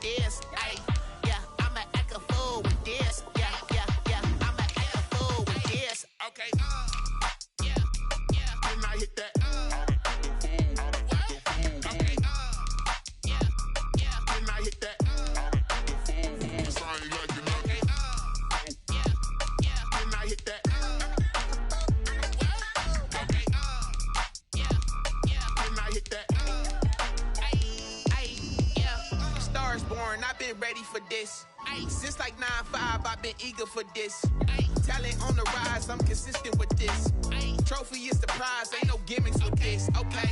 this. Ay, yeah, I'ma act a fool with this. Yeah, I'ma act a fool with this. Okay, yeah, then I hit that. Okay, yeah, then I hit that. Sorry, like you know. Okay, yeah, then I hit that. Okay, yeah, then I hit that. Stars born, I've been ready for this. Since like 9-5, I've been eager for this. Talent on the rise, I'm consistent with this. Trophy is the prize, ain't no gimmicks with this. Okay,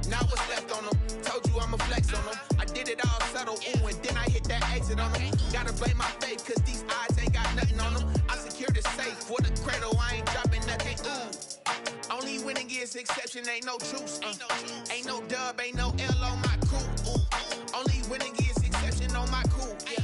now what's left on them? Told you I'ma flex on them. I did it all subtle, ooh, and then I hit that exit on them. Gotta blame my faith, cause these odds ain't got nothing on them. I secured the safe for the cradle, I ain't dropping nothing, ooh. Only winning is exception, ain't no truce. Ain't no dub, ain't no L on my crew, ooh. Only winning is exception on my crew, yeah.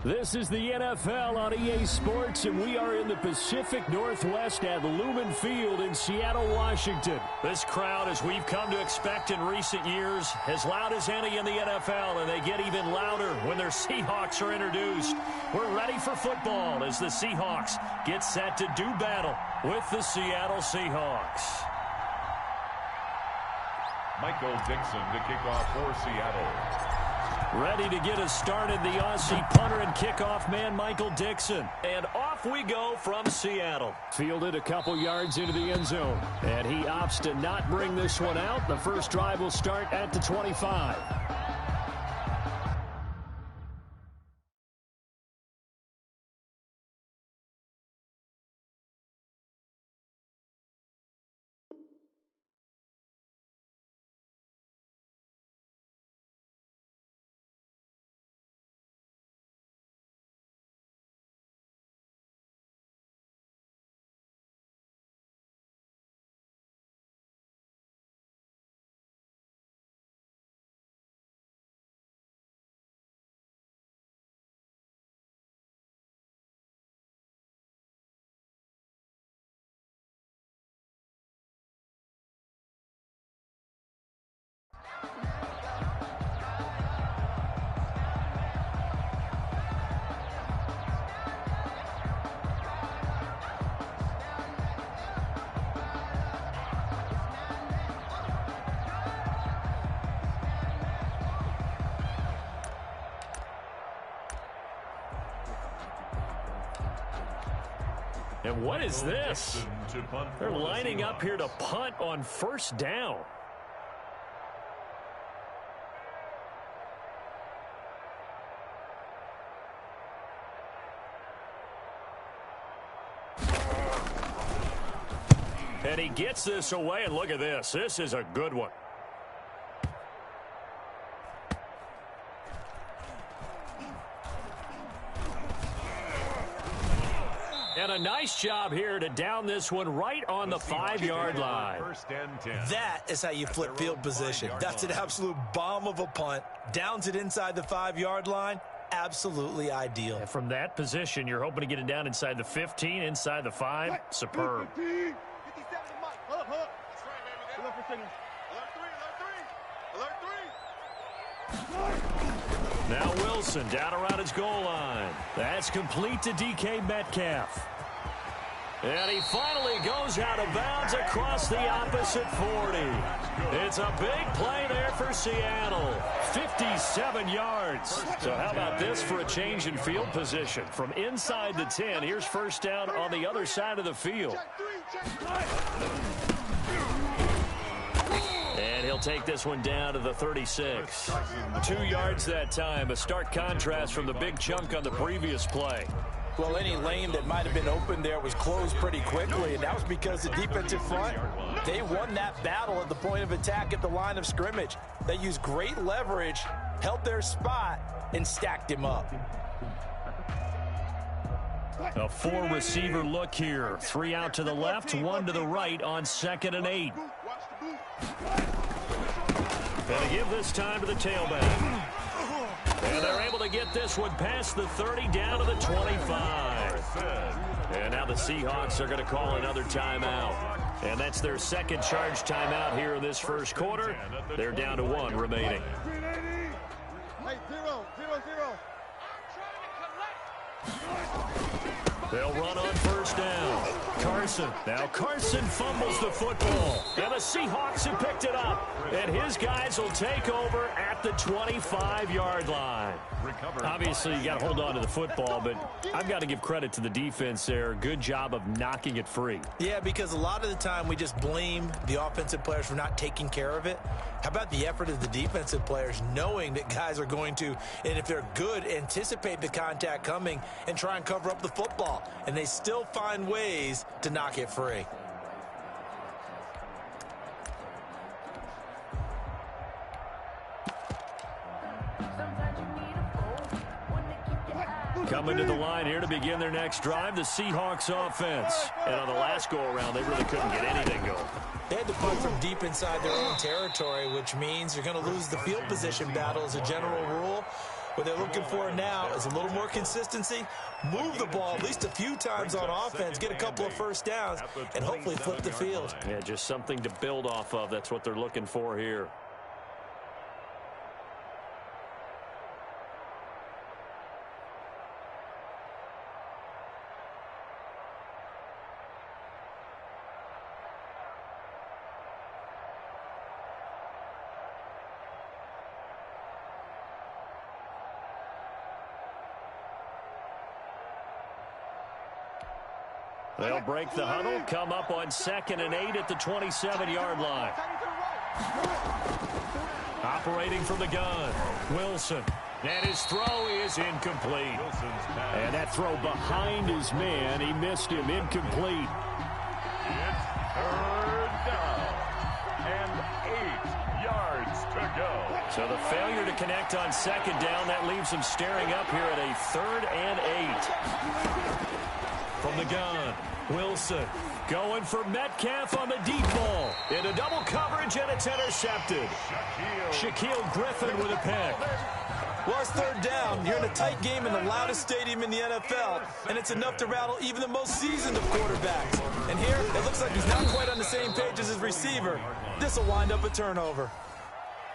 This is the NFL on EA Sports, and we are in the Pacific Northwest at Lumen Field in Seattle, Washington. This crowd, as we've come to expect in recent years, as loud as any in the NFL, and they get even louder when their Seahawks are introduced. We're ready for football as the Seahawks get set to do battle with the Seattle Seahawks. Michael Dixon to kick off for Seattle. Ready to get us started, the Aussie punter and kickoff man, Michael Dixon. And off we go from Seattle. Fielded a couple yards into the end zone. And he opts to not bring this one out. The first drive will start at the 25. And what is this? They're lining up here to punt on first down. And he gets this away, and look at this. This is a good one. And a nice job here to down this one right on the 5-yard line. That is how you flip field position. That's an absolute bomb of a punt. Downs it inside the 5-yard line. Absolutely ideal. And from that position, you're hoping to get it down inside the 15, inside the 5. Superb. Now Wilson down around his goal line. That's complete to DK Metcalf. And he finally goes out of bounds across the opposite 40. It's a big play there for Seattle. 57 yards. So how about this for a change in field position? From inside the 10, here's first down on the other side of the field. And he'll take this one down to the 36. 2 yards that time. A stark contrast from the big chunk on the previous play. Well, any lane that might have been open there was closed pretty quickly, and that was because the defensive front, they won that battle at the point of attack at the line of scrimmage. They used great leverage, held their spot, and stacked him up. A 4-receiver look here. 3 out to the left, 1 to the right on 2nd and 8. Gonna give this time to the tailback. And they're able to get this one past the 30 down to the 25. And now the Seahawks are going to call another timeout. And that's their second charge timeout here in this first quarter. They're down to 1 remaining. They'll run on first down. Carson. Now Carson fumbles the football. And the Seahawks have picked it up. And his guys will take over at the 25-yard line. Obviously, you got to hold on to the football, but I've got to give credit to the defense there. Good job of knocking it free. Yeah, because a lot of the time we just blame the offensive players for not taking care of it. How about the effort of the defensive players knowing that guys are going to, and if they're good, anticipate the contact coming and try and cover up the football. And they still find ways to knock it free. Coming to the line here to begin their next drive, the Seahawks offense. And on the last go-around, they really couldn't get anything going. They had to punt from deep inside their own territory, which means you're going to lose the field position battle as a general rule. What they're looking for now is a little more consistency, move the ball at least a few times on offense, get a couple of first downs, and hopefully flip the field. Yeah, just something to build off of. That's what they're looking for here. They'll break the huddle, come up on 2nd and 8 at the 27-yard line. Operating from the gun, Wilson. And his throw is incomplete. And that throw behind his man, he missed him, incomplete. It's 3rd down and 8 yards to go. So the failure to connect on 2nd down, that leaves him staring up here at a 3rd and 8. From the gun, Wilson going for Metcalf on the deep ball. Into double coverage, and it's intercepted. Shaquille Griffin with a pick. Well, it's 3rd down. You're in a tight game in the loudest stadium in the NFL, and it's enough to rattle even the most seasoned of quarterbacks. And here, it looks like he's not quite on the same page as his receiver. This will wind up a turnover.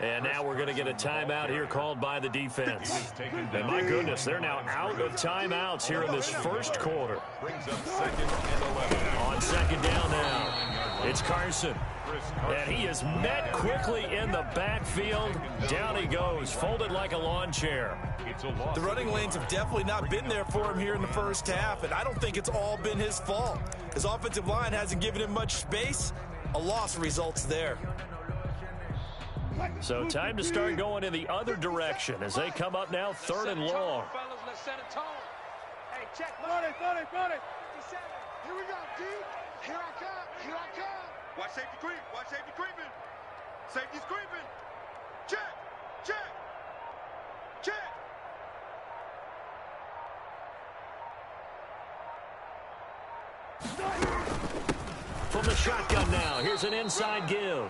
And now we're going to get a timeout here called by the defense. And my goodness, they're now out of timeouts here in this first quarter. Brings up 2nd and 11. On 2nd down now, it's Carson. And he is met quickly in the backfield. Down he goes, folded like a lawn chair. The running lanes have definitely not been there for him here in the first half, and I don't think it's all been his fault. His offensive line hasn't given him much space. A loss results there. So time to start going in the other direction as they come up now 3rd and long. Hey, check. Run it. 57. Here we go, D. Here I come. Watch safety creep. Watch safety creeping. Safety's creeping. Check. From the shotgun now, here's an inside give.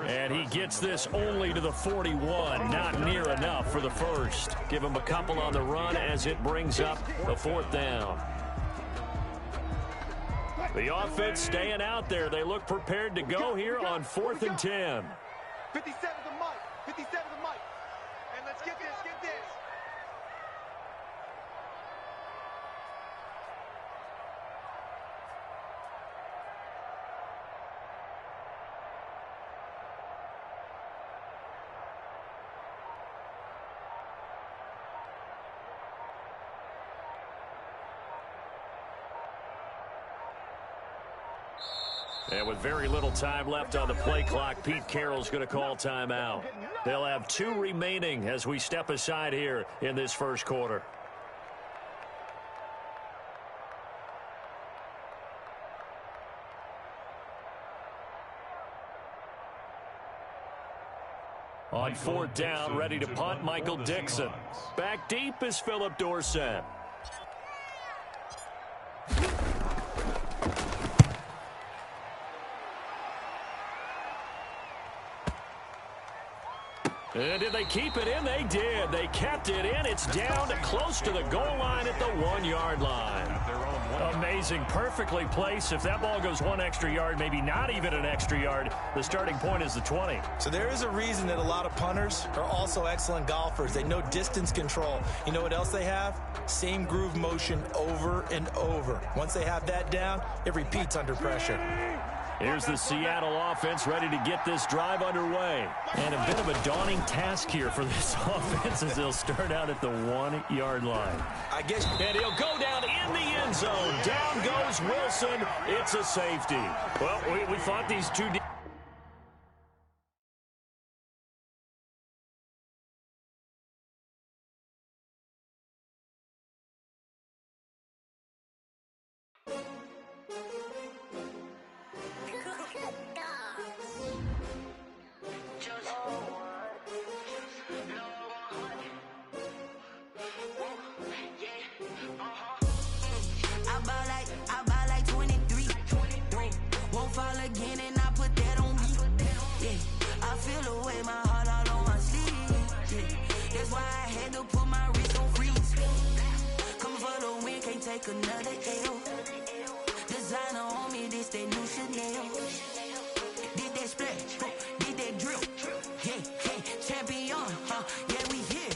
And he gets this only to the 41, not near enough for the first. Give him a couple on the run as it brings up the 4th down. The offense staying out there. They look prepared to go here on 4th and 10. 57 the mic. And let's get this. And with very little time left on the play clock, Pete Carroll's going to call timeout. They'll have 2 remaining as we step aside here in this first quarter. On 4th down, ready to punt, Michael Dixon. Back deep is Philip Dorsett. Did they keep it in? They did. They kept it in. It's down to close to the goal line at the 1-yard line. Amazing. Perfectly placed. If that ball goes 1 extra yard, maybe not even an extra yard, the starting point is the 20. So there is a reason that a lot of punters are also excellent golfers. They know distance control. You know what else they have? Same groove motion over and over. Once they have that down, it repeats under pressure. Here's the Seattle offense ready to get this drive underway. And a bit of a daunting task here for this offense as they'll start out at the 1-yard line. And he'll go down in the end zone. Down goes Wilson. It's a safety. Well, we thought these two... I buy like 23. Won't fall again and I put that on me. Yeah, I feel away my heart all on my sleeve. Yeah, that's why I had to put my wrist on freeze. Coming for the win, can't take another L. Designer on me, this that new Chanel. Did that splash, did that drill. Yeah, champion, yeah, we here.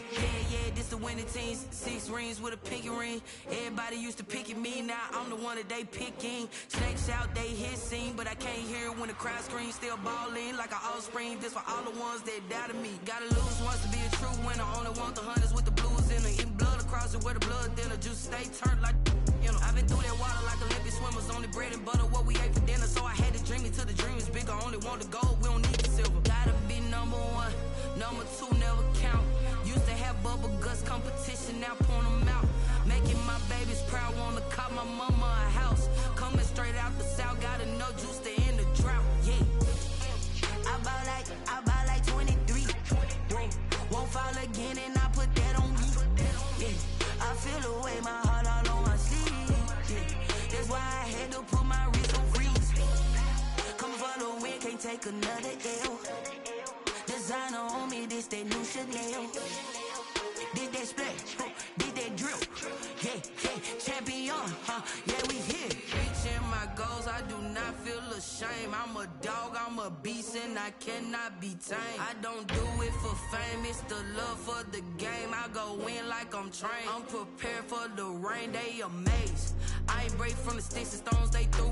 Yeah, this the winning teams. 6 rings with a pinky ring. Everybody used to pick at me, now I'm the one that they picking. Snakes out, they hit scene, but I can't hear it when the crowd screams. Still balling like an offspring. This for all the ones that doubted me. Gotta lose once to be a true winner. Only want the hunters with the blues in it. Eating blood across it where the blood thinner. Juice stay turned like, you know. I've been through that water like Olympic swimmers. Only bread and butter, what we ate for dinner. So I had to dream it till the dream is bigger. Only want the gold, we don't need the silver. Gotta be number 1, number 2 never count. Used to have bubble guts competition, now point them out. Making my babies proud, wanna call my mama a house. Coming straight out the south, gotta know juice to end the drought. Yeah, I buy like 23. Won't fall again and I put that on me. Yeah, I feel away my heart all on my sleeve. Yeah, that's why I had to put my wrist on freeze. Coming for the win, can't take another L. Designer on me, this that new Chanel. Did that splash, did that drill. Yeah, champion, yeah, we here. Reaching my goals, I do not feel ashamed. I'm a dog, I'm a beast, and I cannot be tamed. I don't do it for fame, it's the love for the game. I go in like I'm trained. I'm prepared for the rain, they amazed. I ain't break from the sticks and stones they threw.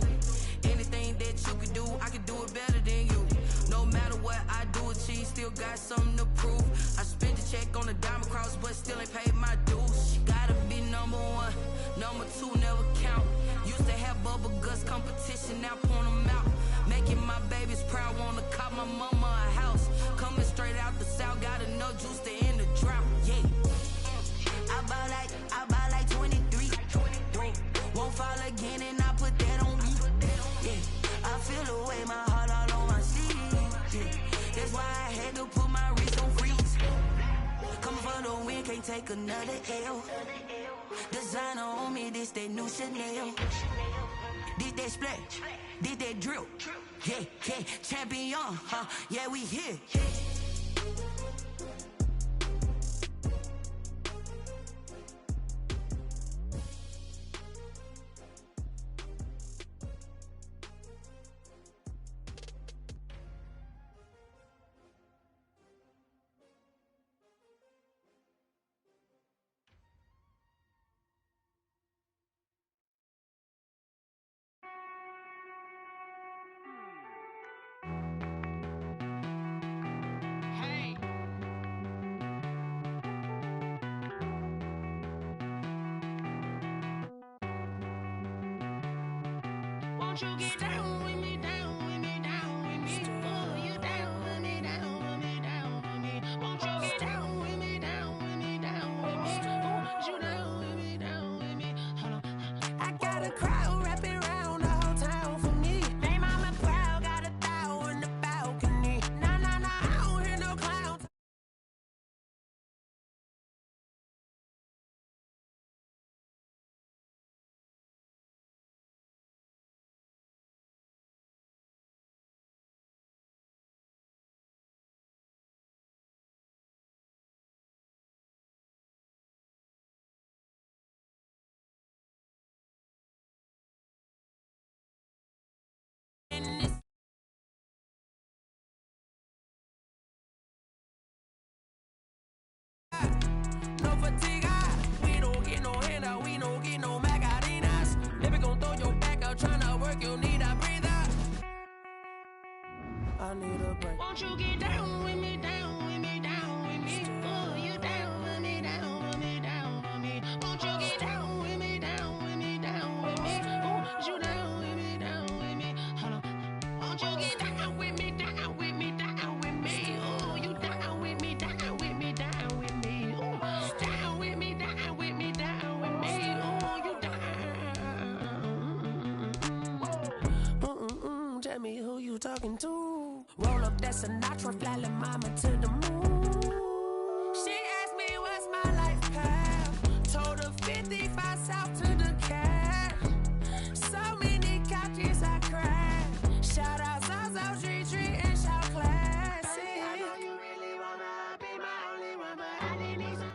Anything that you can do, I can do it better than you. No matter what I do, achieve, still got something to prove. I spent the check on the diamond cross, but still ain't paid my dues. Gotta be number 1, number 2 never count. Used to have bubble guts competition, now point them out. Making my babies proud, wanna call my mama a house. Coming straight out the south, gotta know juice to end the drought. Yeah, I buy like 23. Won't fall again and I put that on me. Yeah, I feel away my heart all on my sleeve. Yeah, that's why I had to put my wrist on freeze. Coming for the win, can't take another L. Designer on me, this that new Chanel. Did that splash, did that drill. Yeah, champion, yeah, we here. Won't you get down with me, down with me, down with me? Oh, you down with me, down with me, down with me. Won't you get down with me, down with me, down with me? Oh, you down with me, down with me? Hold on. I got a crowd wrapping around the whole town for me. They mama proud, got a thou in the balcony. Nah, I don't hear no clowns. I need a break. Won't you get down with me, down with me, down with me? Oh, you down with me, down with me, down with me. Won't you get down with me, down with me, down with me? Oh, you down with me, down with me? Hold on. Won't you get down with me, down with me, down with me? Oh, you down with me, down with me, down with me? Oh, down with me, down with me, down with me? Oh, you down. Tell me who you talking to. Roll up that Sinatra, fly la mama to the moon. She asked me what's my life path. Told her 55 south to the cat. So many couches I cried. Shout out South Street and shout classic. I know you really wanna be my only one, but I didn't need some.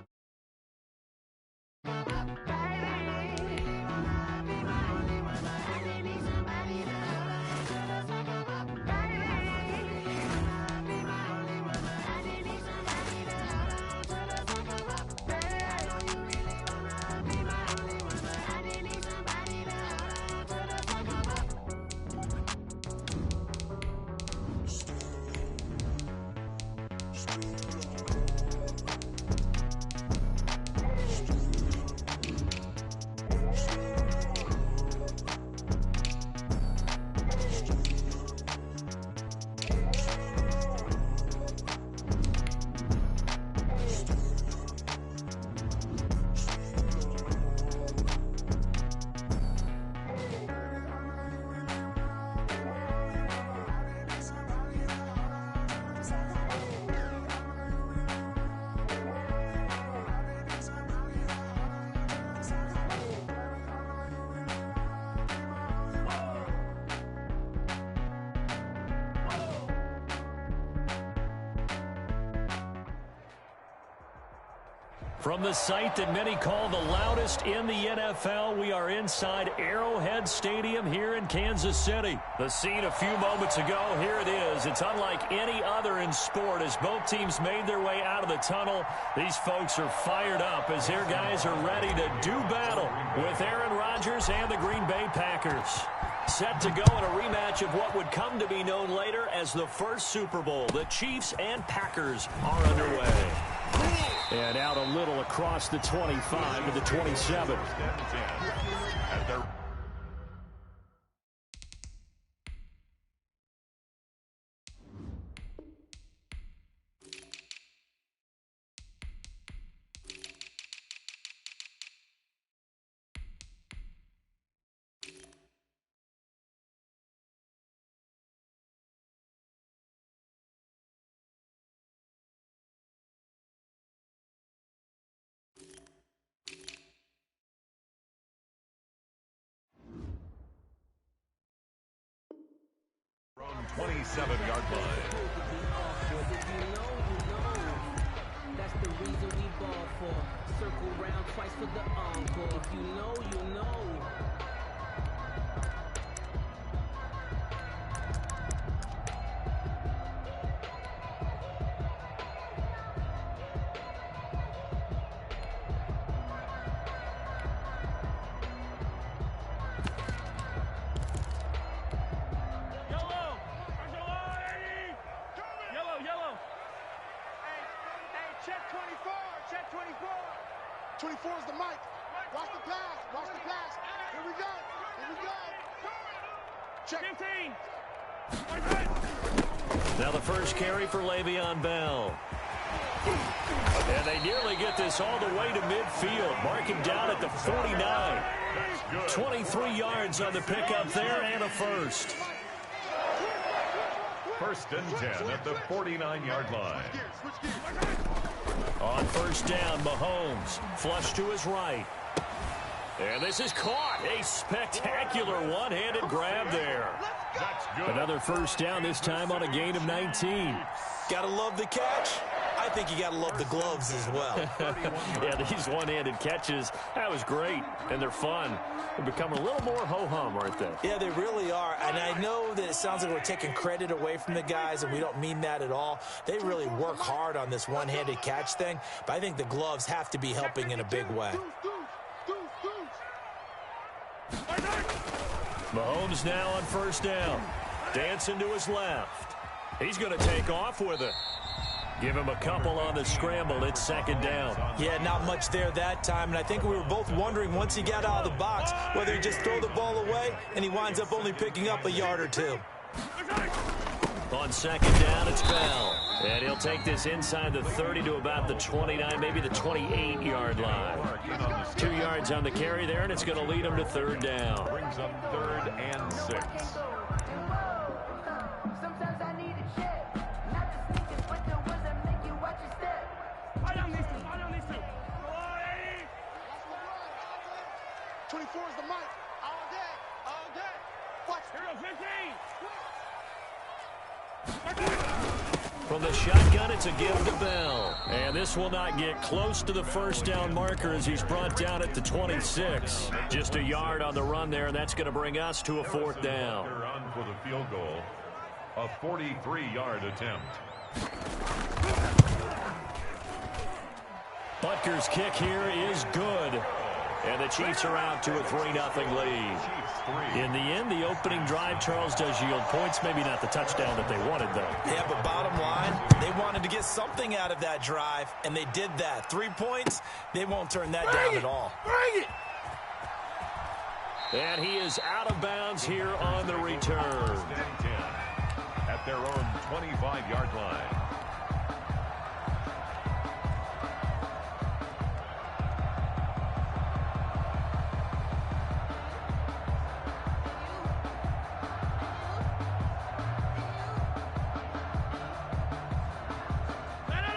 From the site that many call the loudest in the NFL, we are inside Arrowhead Stadium here in Kansas City. The scene a few moments ago, here it is. It's unlike any other in sport as both teams made their way out of the tunnel. These folks are fired up as their guys are ready to do battle with Aaron Rodgers and the Green Bay Packers. Set to go in a rematch of what would come to be known later as the first Super Bowl. The Chiefs and Packers are underway. And out a little across the 25 to the 27. From 27-yard line. That's the reason we ball for. Circle round twice for the encore. If you know, you know. Check 24, check 24. 24 is the mic. Watch the pass, watch the pass. Here we go, here we go. Check. 15. Now the first carry for Le'Veon Bell. And they nearly get this all the way to midfield. Mark him down at the 49. 23 yards on the pickup there and a first. First and 10 at the 49-yard line. On first down, Mahomes flush to his right. And this is caught. A spectacular one-handed grab there. That's good. Another first down, this time on a gain of 19. Gotta love the catch. I think you gotta love the gloves as well. Yeah, these one-handed catches, that was great. And they're fun. They become a little more ho-hum, aren't they? Yeah, they really are. And I know that it sounds like we're taking credit away from the guys, and we don't mean that at all. They really work hard on this one-handed catch thing, but I think the gloves have to be helping in a big way. Mahomes now on first down. Dancing to his left. He's going to take off with it. Give him a couple on the scramble. It's second down. Yeah, not much there that time. And I think we were both wondering once he got out of the box whether he'd just throw the ball away, and he winds up only picking up a yard or two. On second down, it's Bell. And he'll take this inside the 30 to about the 29, maybe the 28-yard line. 2 yards on the carry there, and it's going to lead him to third down. Brings up 3rd and 6. Sometimes I need a check. Not the sneakers, but the ones that make you watch your step. I don't need to. 24 is the mic. All day. Watch. Here goes 15. From the shotgun, it's a give to Bell. And this will not get close to the first down marker as he's brought down at the 26. Just a yard on the run there, and that's going to bring us to a 4th down. On for the field goal. A 43-yard attempt. Butker's kick here is good. And the Chiefs are out to a 3-0 lead. In the end, the opening drive, Charles, does yield points. Maybe not the touchdown that they wanted, though. Yeah, but bottom line, they wanted to get something out of that drive, and they did that. 3 points, they won't turn that down at all. Bring it! And he is out of bounds here on the return. At their own 25-yard line.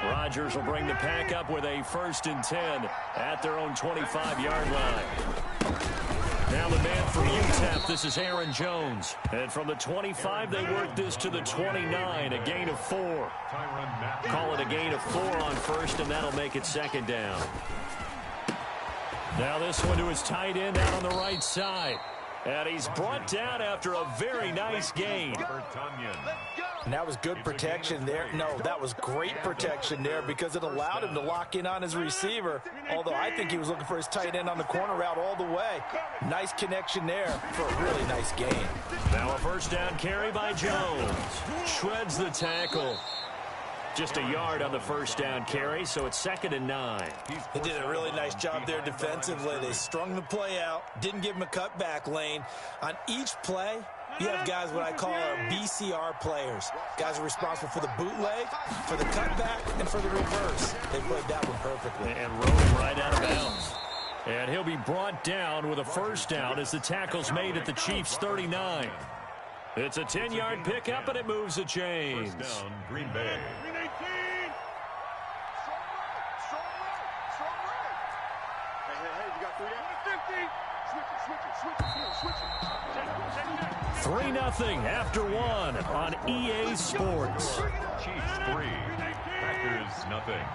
Rodgers will bring the pack up with a 1st and 10 at their own 25-yard line. Now the man from UTEP, this is Aaron Jones. And from the 25, they work this to the 29, a gain of 4. Call it a gain of 4 on 1st, and that'll make it 2nd down. Now this one to his tight end out on the right side. And he's brought down after a very nice gain. And that was good protection there. No, that was great protection there because it allowed him to lock in on his receiver. Although I think he was looking for his tight end on the corner route all the way. Nice connection there for a really nice gain. Now a 1st down carry by Jones. Shreds the tackle. Just a yard on the 1st down carry, so it's 2nd and 9. They did a really nice job there defensively. They strung the play out, didn't give him a cutback lane. On each play, you have guys what I call our BCR players. Guys are responsible for the bootleg, for the cutback, and for the reverse. They played that one perfectly. And rode him right out of bounds. And he'll be brought down with a 1st down as the tackle's made at the Chiefs' 39. It's a 10-yard pickup, and it moves the chains. 1st down, Green Bay. Switch it. 3-0 after 1 on EA Sports. Chiefs 3, Packers nothing.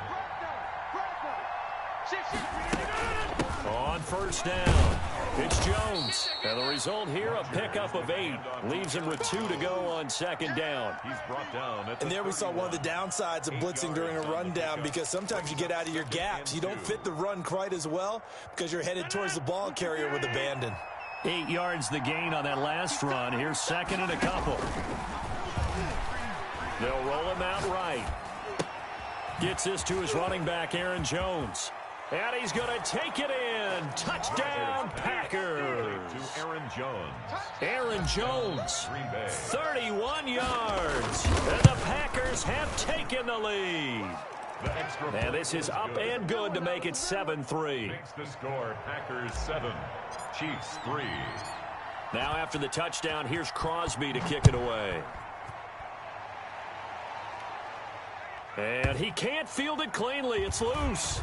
On 1st down, it's Jones. And the result here, a pickup of 8. Leaves him with 2 to go on 2nd down. He's brought down at and there we saw one of the downsides of blitzing during a rundown because sometimes you get out of your gaps. You don't fit the run quite as well because you're headed towards the ball carrier with abandon. 8 yards the gain on that last run. Here's 2nd and a couple. They'll roll him out right. Gets this to his running back, Aaron Jones. And he's going to take it in. Touchdown, Packers. To Aaron Jones. Aaron Jones, 31 yards. And the Packers have taken the lead. And this is up and good to make it 7-3. Makes the score Packers 7, Chiefs 3. Now after the touchdown, here's Crosby to kick it away. And he can't field it cleanly. It's loose.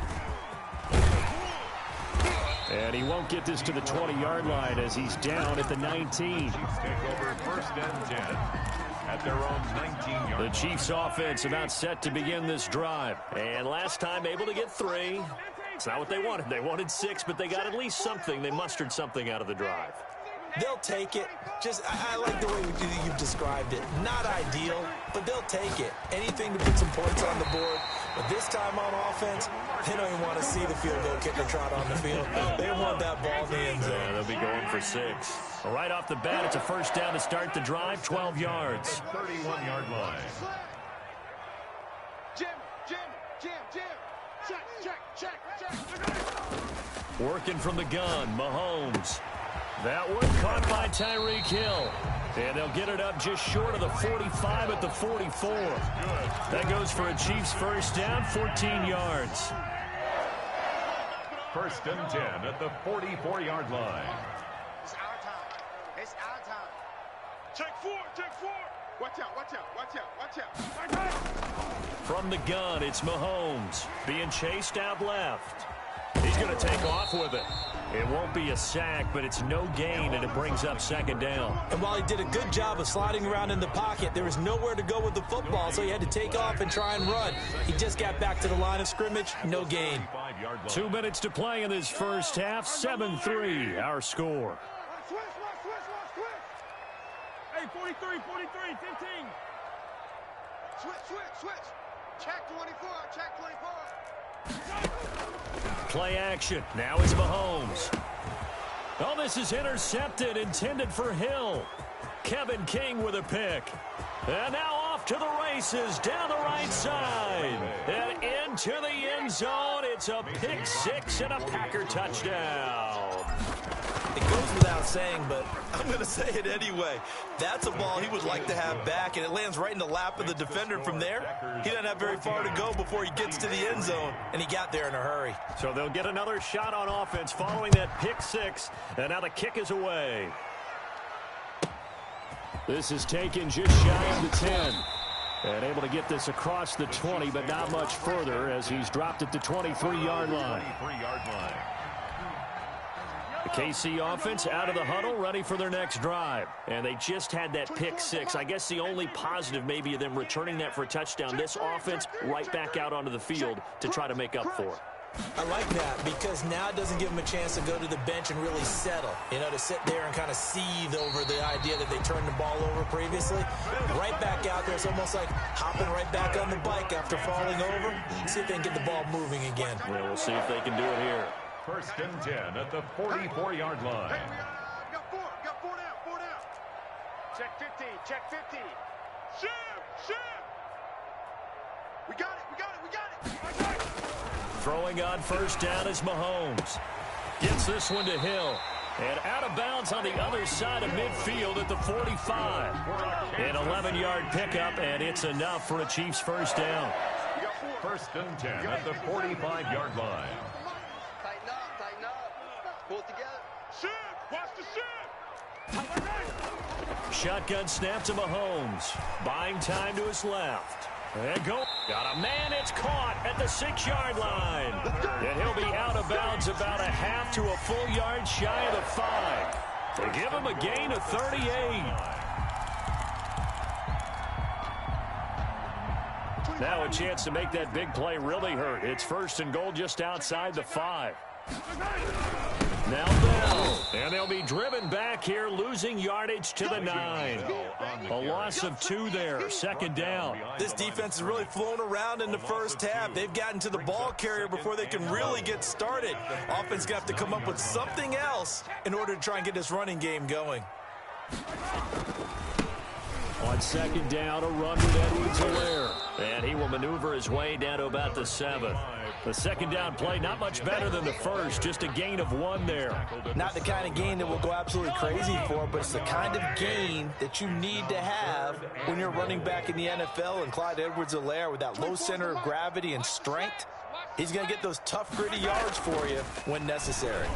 And he won't get this to the 20-yard line as he's down at the 19. Chiefs take over 1st and 10 at their own 19-yard line. The Chiefs offense about set to begin this drive. And last time able to get 3. It's not what they wanted. They wanted 6, but they got at least something. They mustered something out of the drive. They'll take it. I like the way you've described it. Not ideal, but they'll take it. Anything to put some points on the board. But this time on offense, they don't even want to see the field goal kicker trot on the field. They want that ball in the end zone. Yeah, they'll be going for 6. Right off the bat, it's a first down to start the drive, 12 yards. 31-yard line. Jam. Check. Working from the gun, Mahomes. That one caught by Tyreek Hill. And they'll get it up just short of the 45 at the 44. That goes for a Chiefs first down, 14 yards. First and 10 at the 44-yard line. It's our time. It's our time. Check 4. Watch out. From the gun, it's Mahomes being chased out left. He's going to take off with it. It won't be a sack, but it's no gain, and it brings up second down. And while he did a good job of sliding around in the pocket, there was nowhere to go with the football, so he had to take off and try and run. He just got back to the line of scrimmage, no gain. 2 minutes to play in this first half, 7-3, our score. Switch. Hey, 43, 15. Switch. Check 24. Play action. Now it's Mahomes. Oh, this is intercepted, intended for Hill. Kevin King with a pick. And now off to the races, down the right side. And into the end zone. It's a pick 6 and a Packer touchdown. It goes without saying, but I'm going to say it anyway. That's a ball he would like to have back, and it lands right in the lap of the defender from there. He doesn't have very far to go before he gets to the end zone, and he got there in a hurry. So they'll get another shot on offense following that pick 6, and now the kick is away. This is taken just shy of the 10. And able to get this across the 20, but not much further as he's dropped at the 23-yard line. The KC offense out of the huddle, ready for their next drive. And they just had that pick 6. I guess the only positive maybe of them returning that for a touchdown. This offense right back out onto the field to try to make up for it. I like that because now it doesn't give them a chance to go to the bench and really settle. You know, to sit there and kind of seethe over the idea that they turned the ball over previously. Right back out there. It's almost like hopping right back on the bike after falling over. See if they can get the ball moving again. Well, we'll see if they can do it here. First and 10 at the 44-yard line. Hey, got four down. Check 15. Shim. We got it. Throwing on first down is Mahomes. Gets this one to Hill. And out of bounds on the other side of midfield at the 45. An 11-yard pickup, and it's enough for a Chiefs first down. First and 10 at the 45-yard line. Tighten up. Pull it together. Shim. Watch the shim. Shotgun snap to Mahomes. Buying time to his left. And go. Got a man. It's caught at the 6-yard line. And he'll be out of bounds about a half to a full yard shy of the 5. They give him a gain of 38. Now a chance to make that big play really hurt. It's first and goal just outside the 5. Now Bell. And they'll be driven back here, losing yardage to the 9. A loss of 2 there, second down. This defense is really flown around in the first half. They've gotten to the ball carrier before they can really get started. Offense got to come up with something else in order to try and get this running game going. On second down, a run with Edwards-Helaire. And he will maneuver his way down to about the 7. The second down play, not much better than the first, just a gain of 1 there. Not the kind of gain that we'll go absolutely crazy for, but it's the kind of gain that you need to have when you're running back in the NFL. And Clyde Edwards-Helaire, with that low center of gravity and strength, he's going to get those tough, gritty yards for you when necessary.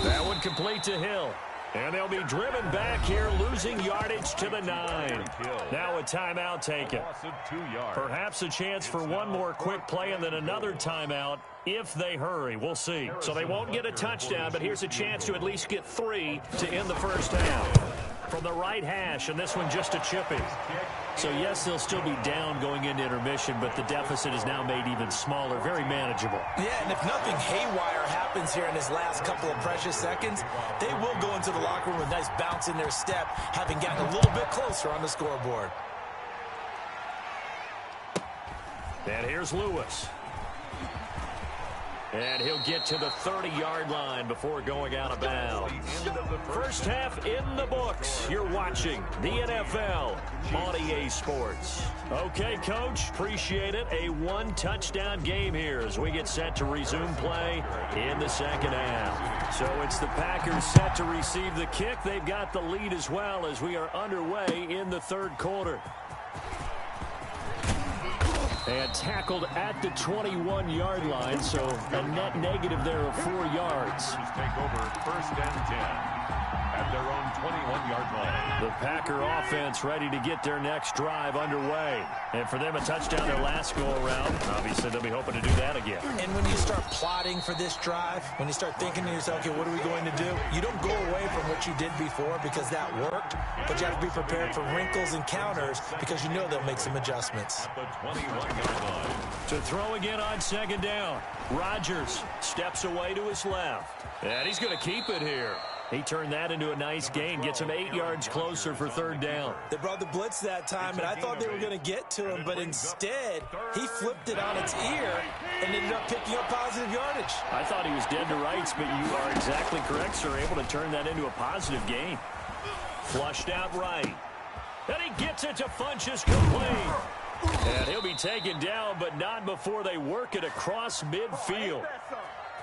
That one complete to Hill. And they'll be driven back here, losing yardage to the 9. Now a timeout taken. Perhaps a chance for one more quick play and then another timeout if they hurry. We'll see. So they won't get a touchdown, but here's a chance to at least get 3 to end the first half. From the right hash, and this one just a chipping. So, yes, they'll still be down going into intermission, but the deficit is now made even smaller, very manageable. Yeah, and if nothing haywire happens here in his last couple of precious seconds, they will go into the locker room with a nice bounce in their step, having gotten a little bit closer on the scoreboard. And here's Lewis. And he'll get to the 30-yard line before going out of bounds. First half in the books. You're watching the NFL on EA Sports. Okay, Coach, appreciate it. A one-touchdown game here as we get set to resume play in the second half. So it's the Packers set to receive the kick. They've got the lead as well as we are underway in the third quarter. And tackled at the 21-yard line, so a net negative there of 4 yards. Take over first and 10 at their own 21-yard line. The Packer offense ready to get their next drive underway. And for them, a touchdown their last go-around. Obviously, they'll be hoping to do that again. And when you start plotting for this drive, when you start thinking to yourself, okay, what are we going to do? You don't go away from what you did before because that worked, but you have to be prepared for wrinkles and counters because you know they'll make some adjustments. At the 21-yard line. To throw again on second down. Rodgers steps away to his left. And he's going to keep it here. He turned that into a nice gain, gets him 8 yards closer for third down. They brought the blitz that time, and I thought they were going to get to him, but instead, he flipped it on its ear and ended up picking up positive yardage. I thought he was dead to rights, but you are exactly correct, sir. Able to turn that into a positive gain. Flushed out right. And he gets it to Funchess complete. And he'll be taken down, but not before they work it across midfield.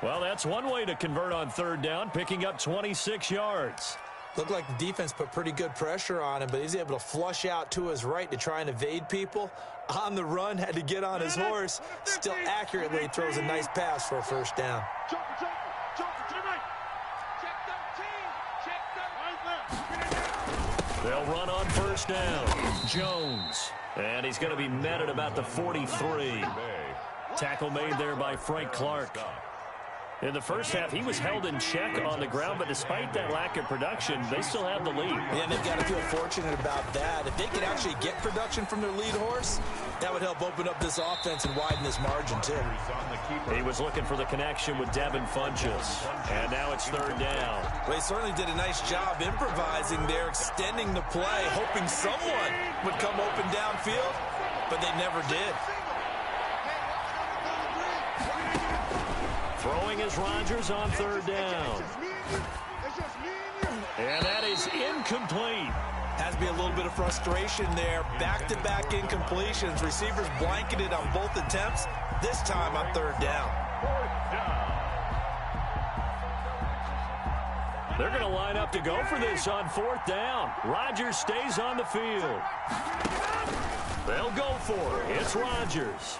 Well, that's one way to convert on third down, picking up 26 yards. Looked like the defense put pretty good pressure on him, but he's able to flush out to his right to try and evade people. On the run, had to get on his horse. Still accurately throws a nice pass for a first down. They'll run on first down. Jones. And he's going to be met at about the 43. Tackle made there by Frank Clark. In the first half, he was held in check on the ground, but despite that lack of production, they still have the lead. Yeah, they've got to feel fortunate about that. If they could actually get production from their lead horse, that would help open up this offense and widen this margin, too. He was looking for the connection with Devin Funchess, and now it's third down. Well, he certainly did a nice job improvising there, extending the play, hoping someone would come open downfield, but they never did. Throwing is Rodgers on third down. And that is incomplete. Has to be a little bit of frustration there. Back-to-back incompletions. Receivers blanketed on both attempts, this time on third down. They're going to line up to go for this on fourth down. Rodgers stays on the field. They'll go for it. It's Rodgers.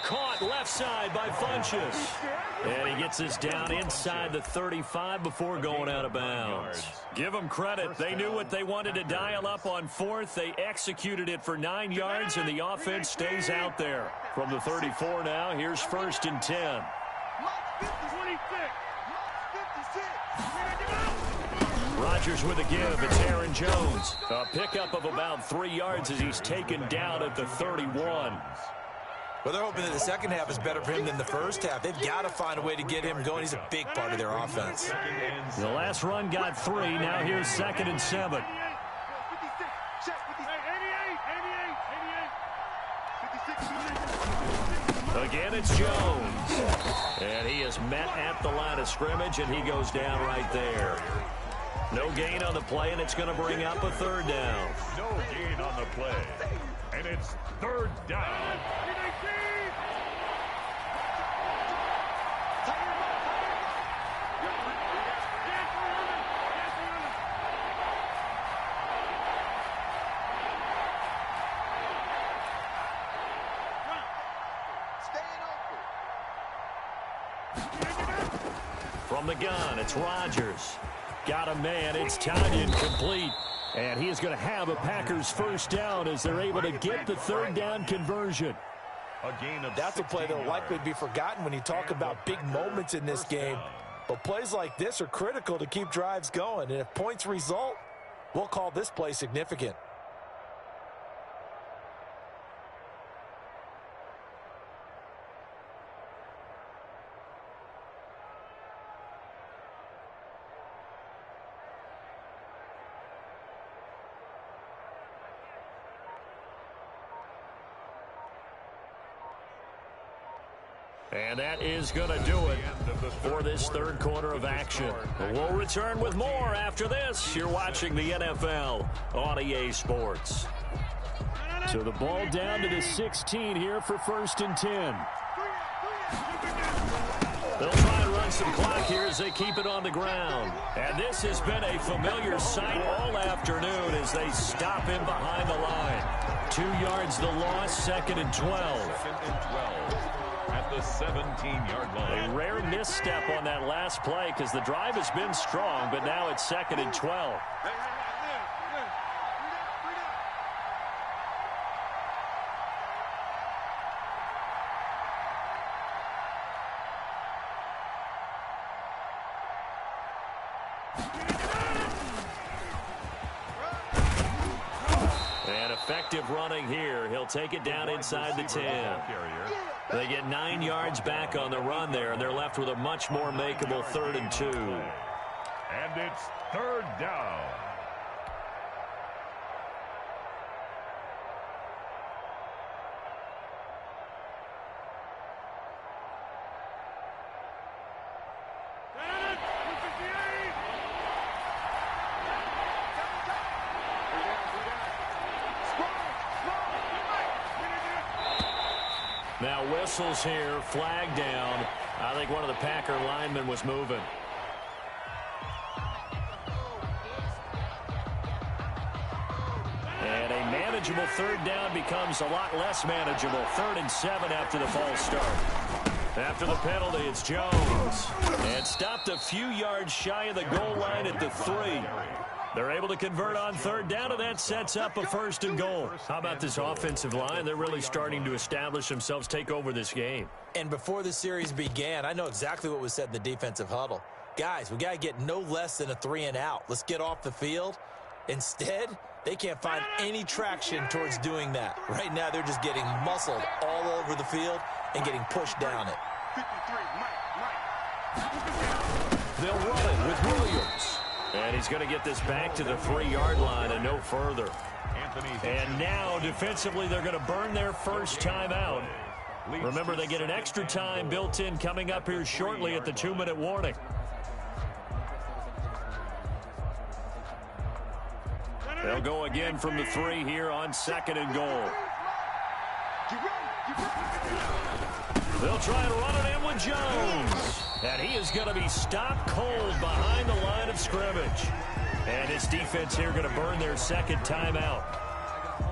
Caught left side by Funchess. And he gets this down inside the 35 before going out of bounds. Give them credit. They knew what they wanted to dial up on fourth. They executed it for 9 yards, and the offense stays out there. From the 34 now, here's first and 10. Rodgers with a give. It's Aaron Jones. A pickup of about 3 yards as he's taken down at the 31. Well, they're hoping that the second half is better for him than the first half. They've got to find a way to get him going. He's a big part of their offense. The last run got 3. Now here's second and 7. Again, it's Jones. And he is met at the line of scrimmage, and he goes down right there. No gain on the play, and it's going to bring up a third down. No gain on the play. And it's third down. From the gun, it's Rodgers. Got a man, it's Tanyan complete. And he is going to have a Packers first down as they're able to get the third down conversion. That's a play that will likely be forgotten when you talk about big moments in this game. But plays like this are critical to keep drives going. And if points result, we'll call this play significant. And that is going to do it for this third quarter of action. We'll return with more after this. You're watching the NFL on EA Sports. So the ball down to the 16 here for 1st and 10. They'll try and run some clock here as they keep it on the ground. And this has been a familiar sight all afternoon as they stop him behind the line. 2 yards the loss, 2nd and 12. 2nd and 12 at the 17-yard line. A rare misstep on that last play because the drive has been strong, but now it's 2nd and 12. And effective running here. He'll take it down inside the 10. They get 9 yards back on the run there, and they're left with a much more makeable 3rd and 2. And it's 3rd down. Now whistles here, flag down. I think one of the Packer linemen was moving. And a manageable 3rd down becomes a lot less manageable. 3rd and 7 after the false start. After the penalty, it's Jones. And stopped a few yards shy of the goal line at the 3. They're able to convert on 3rd down, and that sets up a 1st and goal. How about this offensive line? They're really starting to establish themselves, take over this game. And before the series began, I know exactly what was said in the defensive huddle. Guys, we got to get no less than a 3 and out. Let's get off the field. Instead, they can't find any traction towards doing that. Right now, they're just getting muscled all over the field and getting pushed down it. They'll run it with Williams. And he's going to get this back to the 3-yard line and no further. And now, defensively, they're going to burn their first timeout. Remember, they get an extra time built in coming up here shortly at the 2-minute warning. They'll go again from the 3 here on 2nd and goal. They'll try and run it in with Jones. And he is going to be stopped cold behind the line of scrimmage. And his defense here going to burn their 2nd timeout.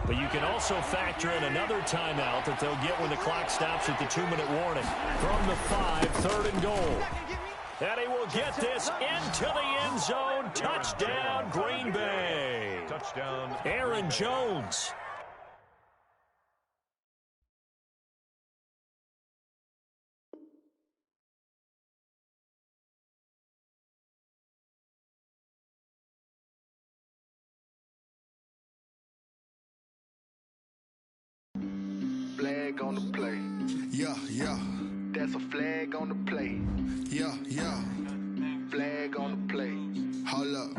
But you can also factor in another timeout that they'll get when the clock stops at the 2-minute warning. From the 5, 3rd and goal. And he will get this into the end zone. Touchdown, Green Bay. Touchdown, Aaron Jones. Flag on the play. Yeah, yeah. That's a flag on the play. Yeah, yeah. Flag on the play. Hold up.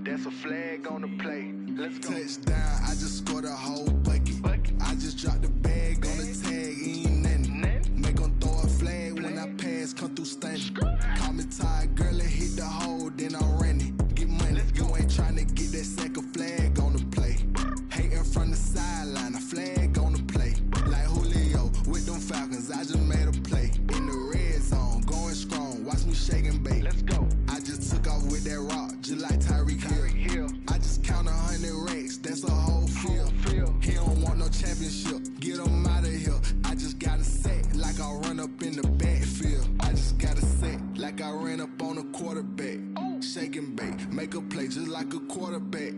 That's a flag on the play. Let's go. Touchdown, I just scored a whole bucket. I just dropped the bag on the tag, ain't nothing. Make them throw a flag when I pass, come through stunning. Call me tired, girl, and hit the hole, then I'm running. Get money, you ain't trying to get that second flag on the play. Hating from the sideline, a flag on the play. Like Julio with them Falcons, I just made a play. In the red zone, going strong, watch me shake and bake. Let's go. I just took off with that rock, just like Tyreek Hill. I just count 100 racks, that's a whole field. He don't want no championship, get him out of here. I just got a set, like I run up in the backfield. I just got a set, like I ran up on a quarterback. Shake and bake, make a play just like a quarterback.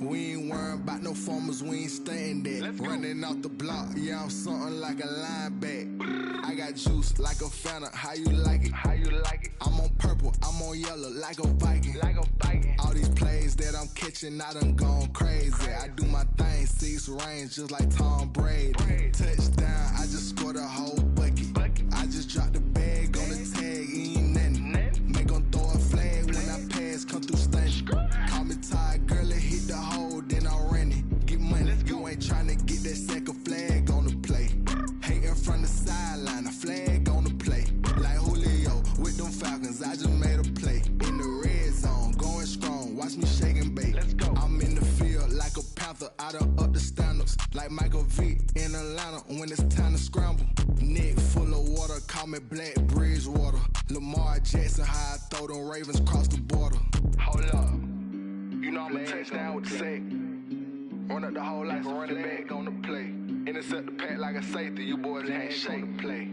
We ain't worrying about no formers, we ain't staying there. Running off the block, yeah, I'm something like a linebacker. I got juice like a Fanta, how you like it? How you like it? I'm on purple, I'm on yellow, like a Viking. Like a Viking. All these plays that I'm catching, I done gone crazy. I do my thing, 6 range, just like Tom Brady. Touchdown, I just scored a whole bucket. I just dropped the bag on the tag, ain't nothing. Make them throw a flag when I pass, come through stunning. Call me tired, girl, and hit the hole, then I'm running. Get money, you ain't trying to get that second flag on the play. Hating from the sideline, a flag on the Call me Black Bridgewater. Lamar Jackson, how I throw them Ravens across the border. Hold up. You know I'm a touchdown with the sack. Run up the hole like a running back on the play. Intercept the pack like a safety. You boys ain't shake the play.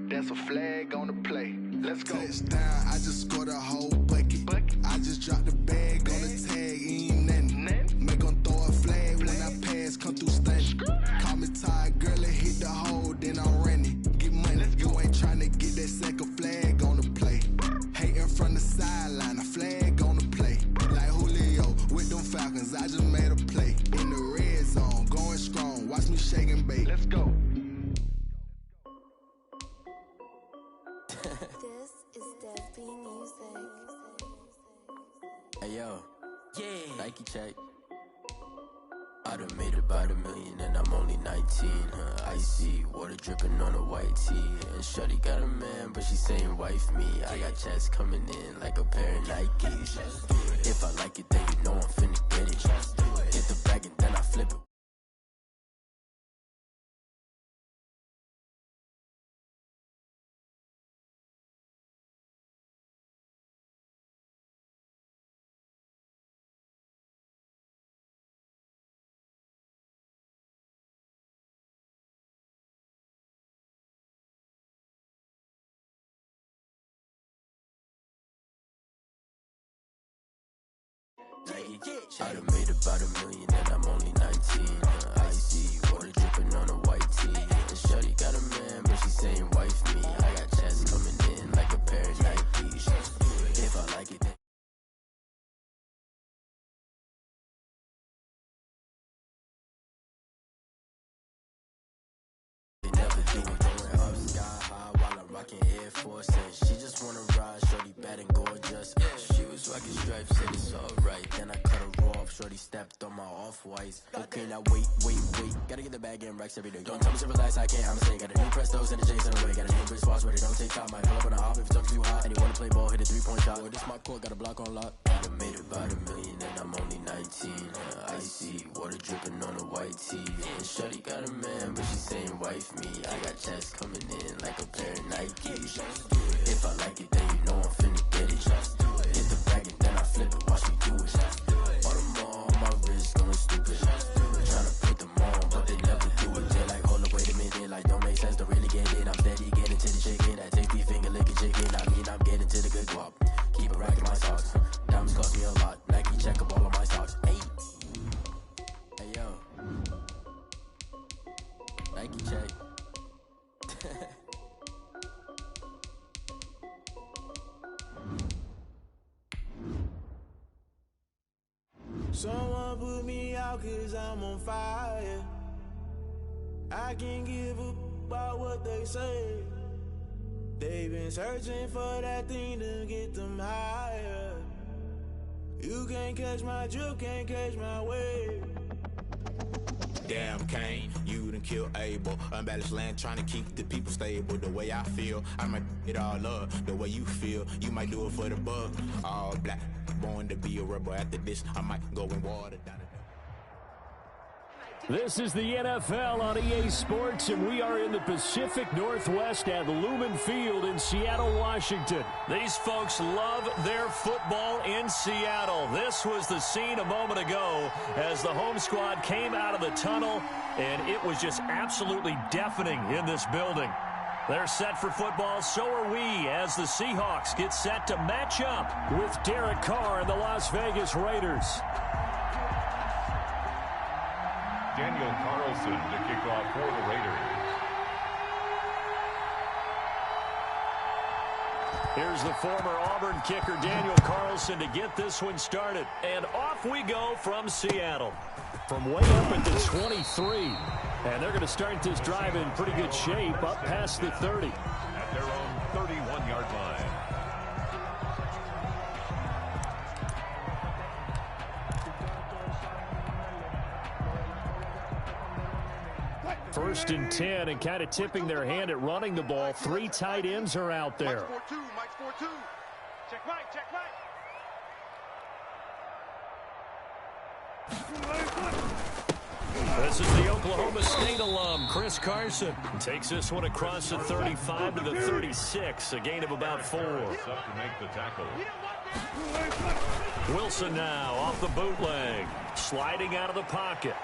That's a flag on the play. Let's go. Touchdown, I just scored a whole bucket. I just dropped the bag on the tag, ain't nothing. Make them throw a flag when I pass, come through stunning. Call me tired, girl, and hit the hole, then I'm running. Get money, you ain't tryna get that second flag on the play. Hating from the sideline, a flag on the play. Like Julio with them Falcons, I just made a play. In the red zone, going strong, watch me shake and bake. Let's go. This is Debbie Music. Hey yo, yeah, Nike check. I done made about $1 million and I'm only 19. Icy water dripping on a white tee. And shorty got a man, but she saying wife me. I got checks coming in like a pair of Nikes. If I like it, then you know I'm finna get it. Hit the bag and then I flip it. I done made about $1 million and I'm only 19. Icy water dripping on a white tee. And shorty got a man, but she saying wife me. I got checks coming in like a pair of Nikes. If I like it, then they never do it. Going up sky high while I'm rocking Air Force. And she just wanna ride, shorty bad and gorgeous. She was rocking stripes, said it's alright. Then I cut her off, shorty stepped on my off-whites. Okay, now wait. Gotta get the bag in racks every day. Don't tell me to relax, I can't, I'ma say. Got a new Prestos and the J's in the way. Got a new British watch, but it don't take time. Might pull up on a hop if it talks too hot. And you wanna play ball, hit a 3-point shot. Or this my court, got a block on lock. I done made about $1 million and I'm only 19. Icy water dripping on a white tee. And shorty got a man, but she saying wife me. I got checks coming in like a pair of Nikes. If I like it, then you know I'm finna get it. Hit the bag and then I flip it, watch me do it. All them on my wrist going stupid. Tryna put them on, but they never do it. They're like, hold up, wait a minute, like don't make sense, don't really get it. I'm steady getting to the chicken, that tasty finger licking chicken. I mean, I'm getting to the good guap. Keep a rack in my socks. Diamonds cost me a lot. Nike check up all of my socks. Hey yo, Nike check. Someone put me out cause I'm on fire. I can't give a about what they say. They've been searching for that thing to get them higher. You can't catch my drift, can't catch my wave. Damn Kane, you done killed Abel. Unbalanced land trying to keep the people stable. The way I feel, I might it all up. The way you feel, you might do it for the buck. All black, born to be a rebel. After this, I might go in water down. This is the NFL on EA Sports, and we are in the Pacific Northwest at Lumen Field in Seattle, Washington. These folks love their football in Seattle. This was the scene a moment ago as the home squad came out of the tunnel, and it was just absolutely deafening in this building. They're set for football, so are we, as the Seahawks get set to match up with Derek Carr and the Las Vegas Raiders. Daniel Carlson to kick off for the Raiders. Here's the former Auburn kicker Daniel Carlson to get this one started. And off we go from Seattle. From way up at the 23. And they're going to start this drive in pretty good shape up past the 30. At their own 31-yard line. First and 10, and kind of tipping their hand at running the ball. 3 tight ends are out there. Mike's 4-2. Check Mike. This is the Oklahoma State alum, Chris Carson. Takes this one across the 35 to the 36, a gain of about 4. Up to make the tackle. Wilson now off the bootleg, sliding out of the pocket.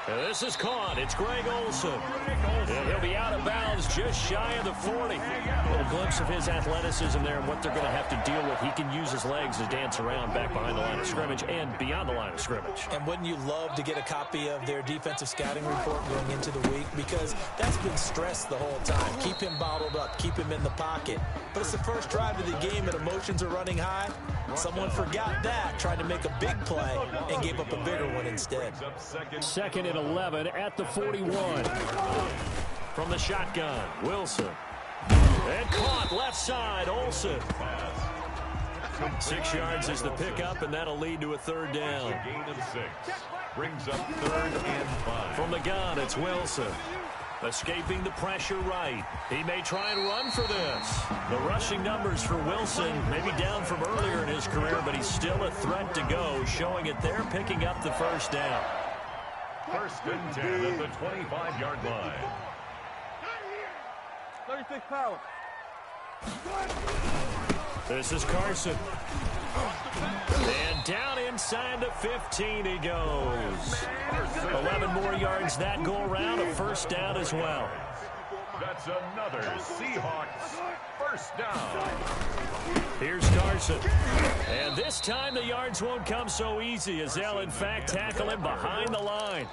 And this is caught. It's Greg Olsen. And he'll be out of bounds just shy of the 40. A little glimpse of his athleticism there and what they're going to have to deal with. He can use his legs to dance around back behind the line of scrimmage and beyond the line of scrimmage. And wouldn't you love to get a copy of their defensive scouting report going into the week? Because that's been stressed the whole time. Keep him bottled up. Keep him in the pocket. But it's the first drive of the game and emotions are running high. Someone forgot that, tried to make a big play, and gave up a bigger one instead. Second and 11 at the 41. From the shotgun, Wilson. And caught left side, Olsen. 6 yards is the pickup, and that'll lead to a third down. A gain of 6. Brings up 3rd and 5. From the gun, it's Wilson. Escaping the pressure right. He may try and run for this. The rushing numbers for Wilson may be down from earlier in his career, but he's still a threat to go, showing it there, picking up the first down. 1st and 10 at the 25-yard line. 36 power. This is Carson. And down inside the 15 he goes. 11 more yards that go around, a first down as well. That's another Seahawks first down. Here's Carson. And this time the yards won't come so easy as they'll in fact tackle him behind the line.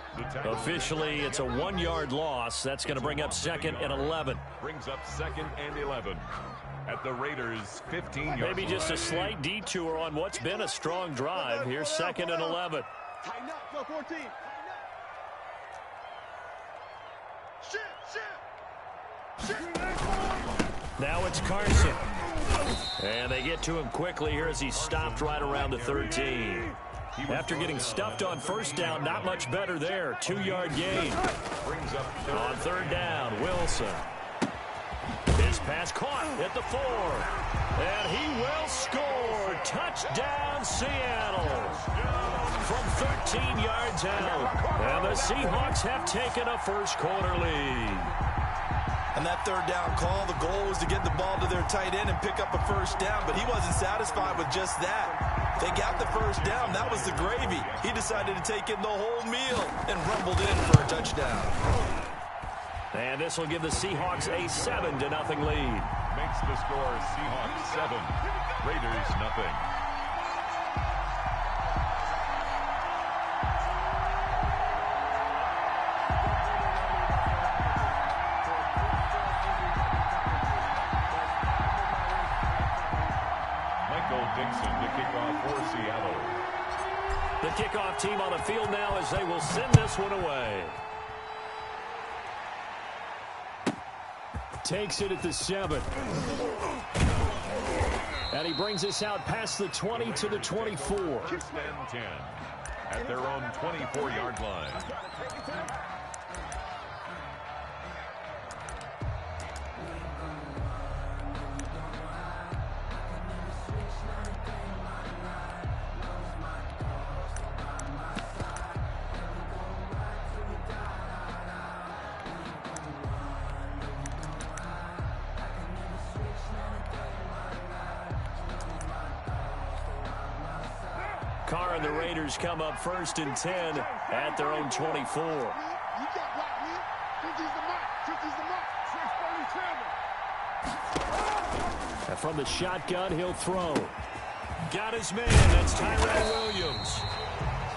Officially, it's a 1-yard loss. That's going to bring up 2nd and 11. Brings up 2nd and 11. At the Raiders' 15-yard line. Maybe just a slight detour on what's been a strong drive. Here's 2nd and 11. Tighten up, go 14. Now it's Carson. And they get to him quickly here as he's stopped right around the 13. After getting stuffed on first down, not much better there. 2-yard gain. On 3rd down, Wilson. His pass caught at the 4. And he will score. Touchdown, Seattle. From 13 yards out. And the Seahawks have taken a first-quarter lead. And that 3rd down call, the goal was to get the ball to their tight end and pick up a first down, but he wasn't satisfied with just that. They got the first down. That was the gravy. He decided to take in the whole meal and rumbled in for a touchdown. And this will give the Seahawks a 7-0 lead. Makes the score Seahawks 7, Raiders nothing. Dixon to kick off for Seattle. The kickoff team on the field now as they will send this one away. Takes it at the 7. And he brings us out past the 20 to the 24. 1st and 10 at their own 24-yard line. Carr and the Raiders come up 1st and 10 at their own 24. And from the shotgun, he'll throw. Got his man. That's Tyrell Williams.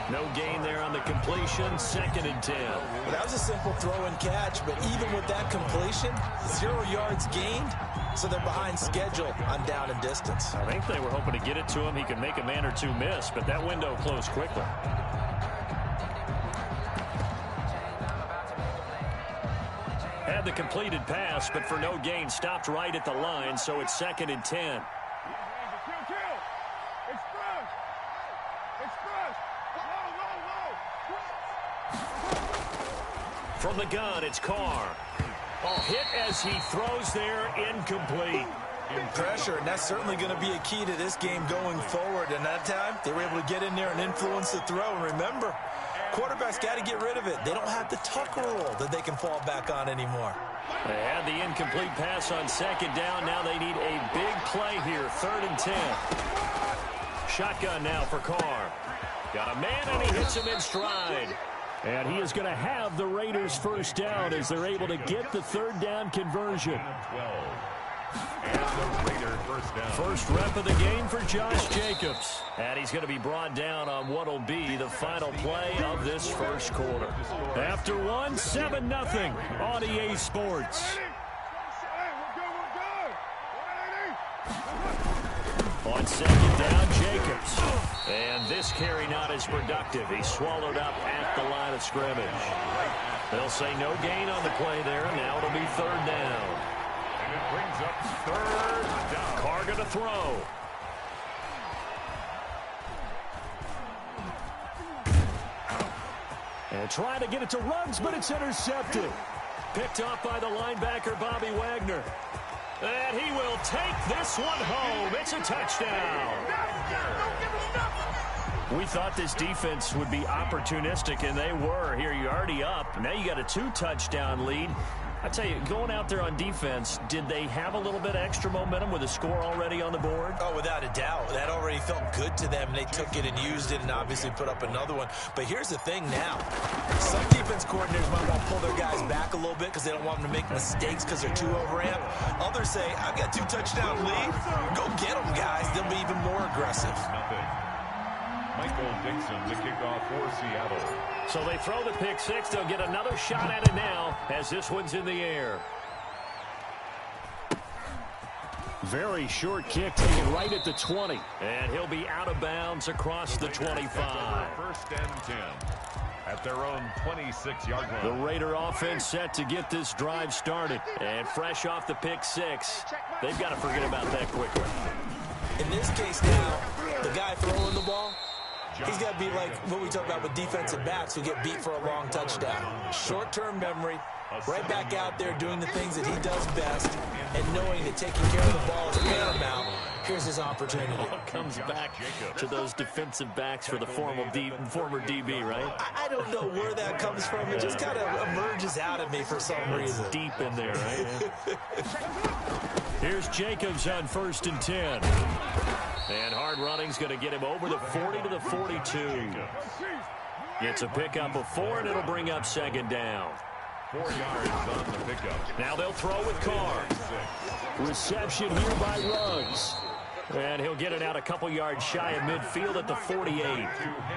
No gain there on the completion. 2nd and 10. Well, that was a simple throw and catch, but even with that completion, 0 yards gained, so they're behind schedule on down and distance. I think they were hoping to get it to him. He could make a man or two miss, but that window closed quickly. Had the completed pass, but for no gain, stopped right at the line, so it's 2nd and 10. From the gun, it's Carr. Oh, hit as he throws there, incomplete. In pressure, and that's certainly going to be a key to this game going forward. And that time, they were able to get in there and influence the throw. And remember, quarterback's got to get rid of it. They don't have the tuck rule that they can fall back on anymore. They had the incomplete pass on second down. Now they need a big play here, 3rd and 10. Shotgun now for Carr. Got a man, and he hits him in stride. And he is going to have the Raiders first down as they're able to get the 3rd down conversion. And the Raider first down. First rep of the game for Josh Jacobs. And he's going to be brought down on what will be the final play of this first quarter. After one, 7-0 on EA Sports. On second down, Jacobs. And this carry not as productive. He's swallowed up at the line of scrimmage. They'll say no gain on the play there. Now it'll be 3rd down. And it brings up 3rd down. Carr going to throw. And trying to get it to Ruggs, but it's intercepted. Picked off by the linebacker, Bobby Wagner. And he will take this one home. It's a touchdown. We thought this defense would be opportunistic, and they were. Here, you're already up. Now you got a 2-touchdown lead. I tell you, going out there on defense, did they have a little bit of extra momentum with a score already on the board? Oh, without a doubt. That already felt good to them. They took it and used it and obviously put up another one. But here's the thing now. Some defense coordinators might want to pull their guys back a little bit because they don't want them to make mistakes because they're too overamped. Others say, I've got 2-touchdown lead. Go get them, guys. They'll be even more aggressive. Michael Dixon, the kickoff for Seattle. So they throw the pick six. They'll get another shot at it now as this one's in the air. Very short kick taken right at the 20. And he'll be out of bounds across the 25. 1st and 10 at their own 26-yard line. The Raider offense set to get this drive started. And fresh off the pick six, they've got to forget about that quickly. In this case now, the guy throwing the ball, he's got to be like what we talk about with defensive backs who get beat for a long touchdown. Short-term memory, right back out there doing the things that he does best, and knowing that taking care of the ball is paramount. Here's his opportunity. Comes back to those defensive backs for the former DB, right? I don't know where that comes from. It just kind of emerges out of me for some reason. Deep in there, right? Here's Jacobs on 1st and 10. And hard running's going to get him over the 40 to the 42. Gets a pickup of 4, and it'll bring up 2nd down. 4 yards on the pickup. Now they'll throw with Carr. Reception here by Ruggs. And he'll get it out a couple yards shy of midfield at the 48.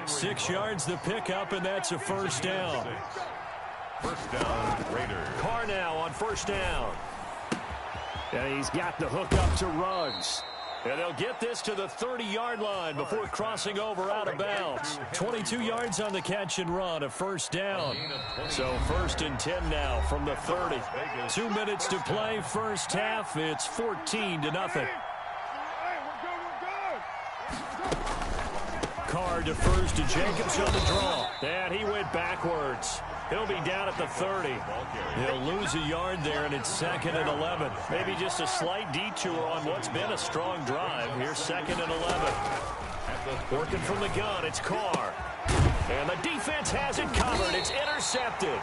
6 yards the pickup, and that's a 1st down. 1st down, Raiders. Carr now on 1st down. And he's got the hook up to Ruggs. And they'll get this to the 30-yard line before crossing over out of bounds. 22 yards on the catch and run, a 1st down. So 1st and 10 now from the 30. 2 minutes to play, first half. It's 14-0. Carr defers to Jacobs on the draw. And he went backwards. He'll be down at the 30. He'll lose a yard there, and it's 2nd and 11. Maybe just a slight detour on what's been a strong drive. Here's 2nd and 11. Working from the gun, it's Carr. And the defense has it covered. It's intercepted.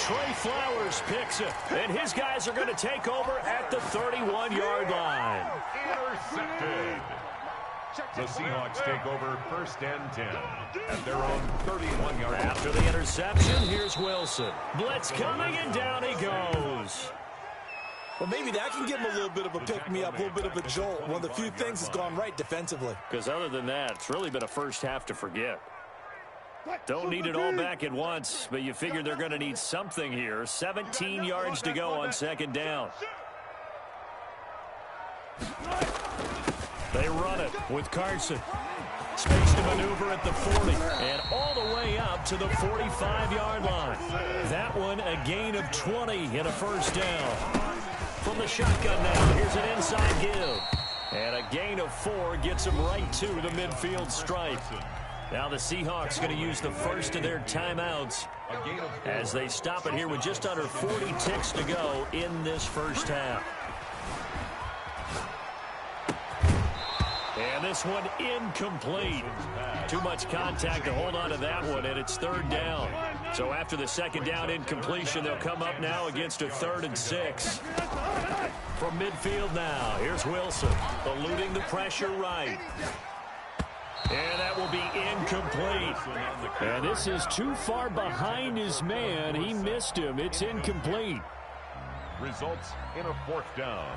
Trey Flowers picks it. And his guys are going to take over at the 31-yard line. Intercepted. The Seahawks take over 1st and 10 at their own 31-yard line. After the interception, here's Wilson. Blitz coming, and down he goes. Well, maybe that can give him a little bit of a pick-me-up, a little bit of a jolt. One of the few things that's gone right defensively. Because other than that, it's really been a first half to forget. Don't need it all back at once, but you figure they're going to need something here. 17 yards to go on 2nd down. They run it with Carson. Space to maneuver at the 40 and all the way up to the 45-yard line. That one a gain of 20 and a 1st down. From the shotgun now, here's an inside give. And a gain of 4 gets him right to the midfield stripe. Now the Seahawks going to use the first of their timeouts as they stop it here with just under 40 ticks to go in this first half. And this one incomplete. Too much contact to hold on to that one, and it's third down. So after the second down incompletion, they'll come up now against a 3rd and 6. From midfield now, here's Wilson, eluding the pressure right. And that will be incomplete. And this is too far behind his man. He missed him. It's incomplete. Results in a 4th down.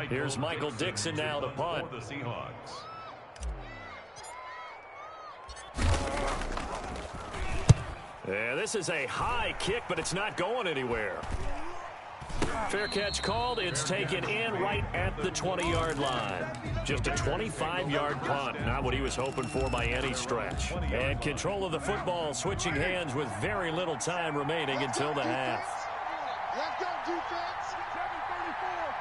Here's Michael Dixon now to punt. For the Seahawks. Yeah, this is a high kick, but it's not going anywhere. Fair catch called. It's taken in right at the 20-yard line. Just a 25-yard punt. Not what he was hoping for by any stretch. And control of the football switching hands with very little time remaining until the half. Let's go, defense. 7:34.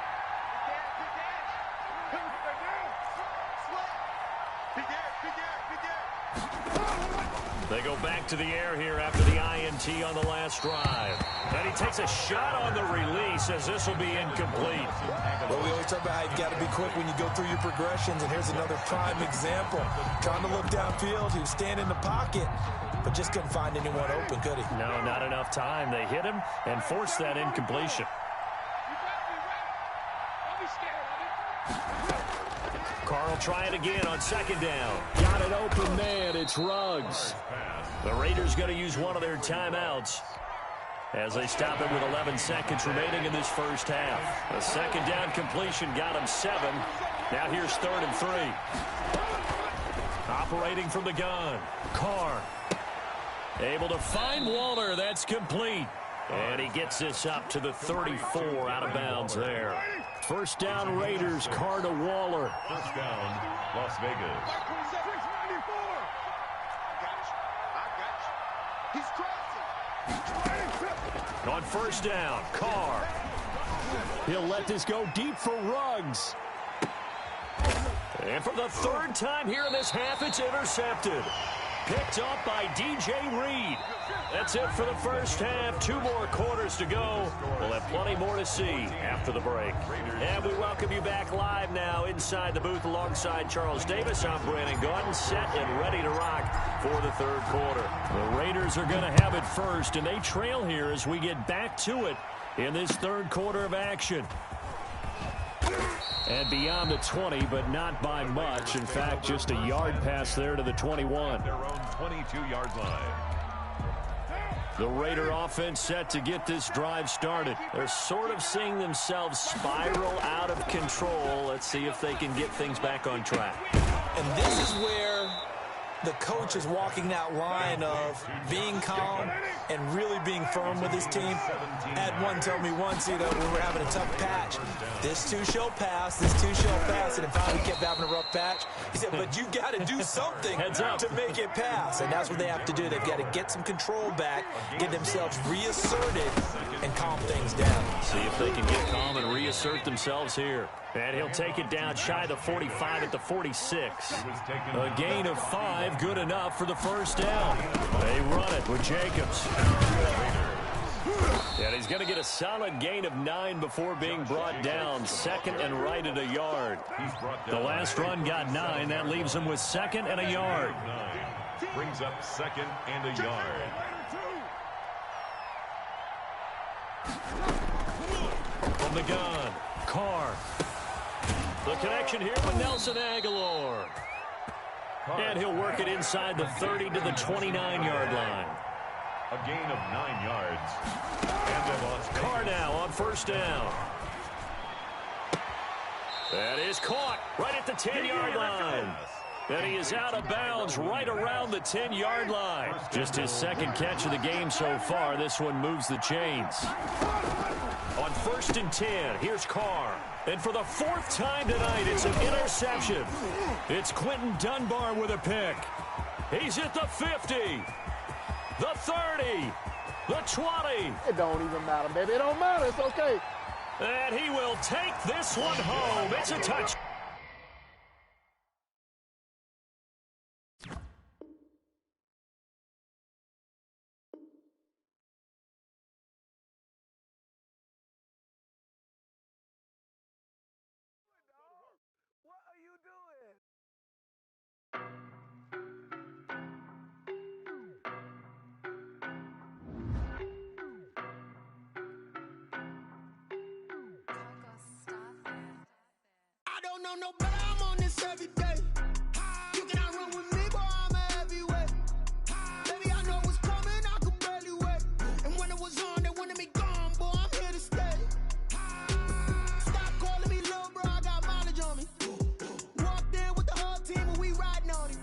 They go back to the air here after the INT on the last drive. And he takes a shot on the release as this will be incomplete. Well, we always talk about how you've got to be quick when you go through your progressions, and here's another prime example. Trying to look downfield, he was standing in the pocket, but just couldn't find anyone open, could he? No, not enough time. They hit him and forced that incompletion. Carl try it again on second down. Got an open man. It's Ruggs. The Raiders going to use one of their timeouts as they stop it with 11 seconds remaining in this first half. A second down completion got him 7. Now here's 3rd and 3. Operating from the gun. Carr. Able to find Waller. That's complete. And he gets this up to the 34 out of bounds there. First down Raiders, Carr to Waller. First down, Las Vegas. On first down, Carr. He'll let this go deep for Ruggs. And for the 3rd time here in this half, it's intercepted. Picked up by DJ Reed. That's it for the first half. 2 more quarters to go. We'll have plenty more to see after the break. And we welcome you back live now inside the booth alongside Charles Davis. I'm Brandon Gordon, set and ready to rock for the 3rd quarter. The Raiders are going to have it first, and they trail here as we get back to it in this 3rd quarter of action. And beyond the 20, but not by much. In fact, just a yard pass there to the 21. Their own 22-yard line. The Raider offense set to get this drive started. They're sort of seeing themselves spiral out of control. Let's see if they can get things back on track. And this is where the coach is walking that line of being calm and really being firm with his team. Ed one told me once, when we were having a tough patch, this too shall pass, this too shall pass, and finally we kept having a rough patch. He said, but you got to do something to make it pass, and that's what they have to do. They've got to get some control back, get themselves reasserted, and calm things down. See if they can get calm and reassert themselves here. And he'll take it down shy of the 45 at the 46. A gain of 5, good enough for the first down. They run it with Jacobs. And he's going to get a solid gain of 9 before being brought down. 2nd and right at a yard. The last run got 9. That leaves him with 2nd and a yard. Brings up 2nd and a yard. From the gun, Carr. The connection here with Nelson Aguilar. And he'll work it inside the 30 to the 29-yard line. A gain of 9 yards. And Carr now on first down. That is caught right at the 10-yard line. And he is out of bounds right around the 10-yard line. Just his 2nd catch of the game so far. This one moves the chains. On 1st and 10, here's Carr. And for the 4th time tonight, it's an interception. It's Quentin Dunbar with a pick. He's at the 50, the 30, the 20. It don't even matter, baby. It don't matter. It's okay. And he will take this one home. It's a touch. What are you doing? know no better, I'm on this every day. You cannot run with me, boy, I'm a heavyweight. Baby, I know what's coming, I could barely wait. And when it was on, they wanted me gone, boy, I'm here to stay. Stop calling me little bro, I got mileage on me. Walked in with the whole team and we riding on him.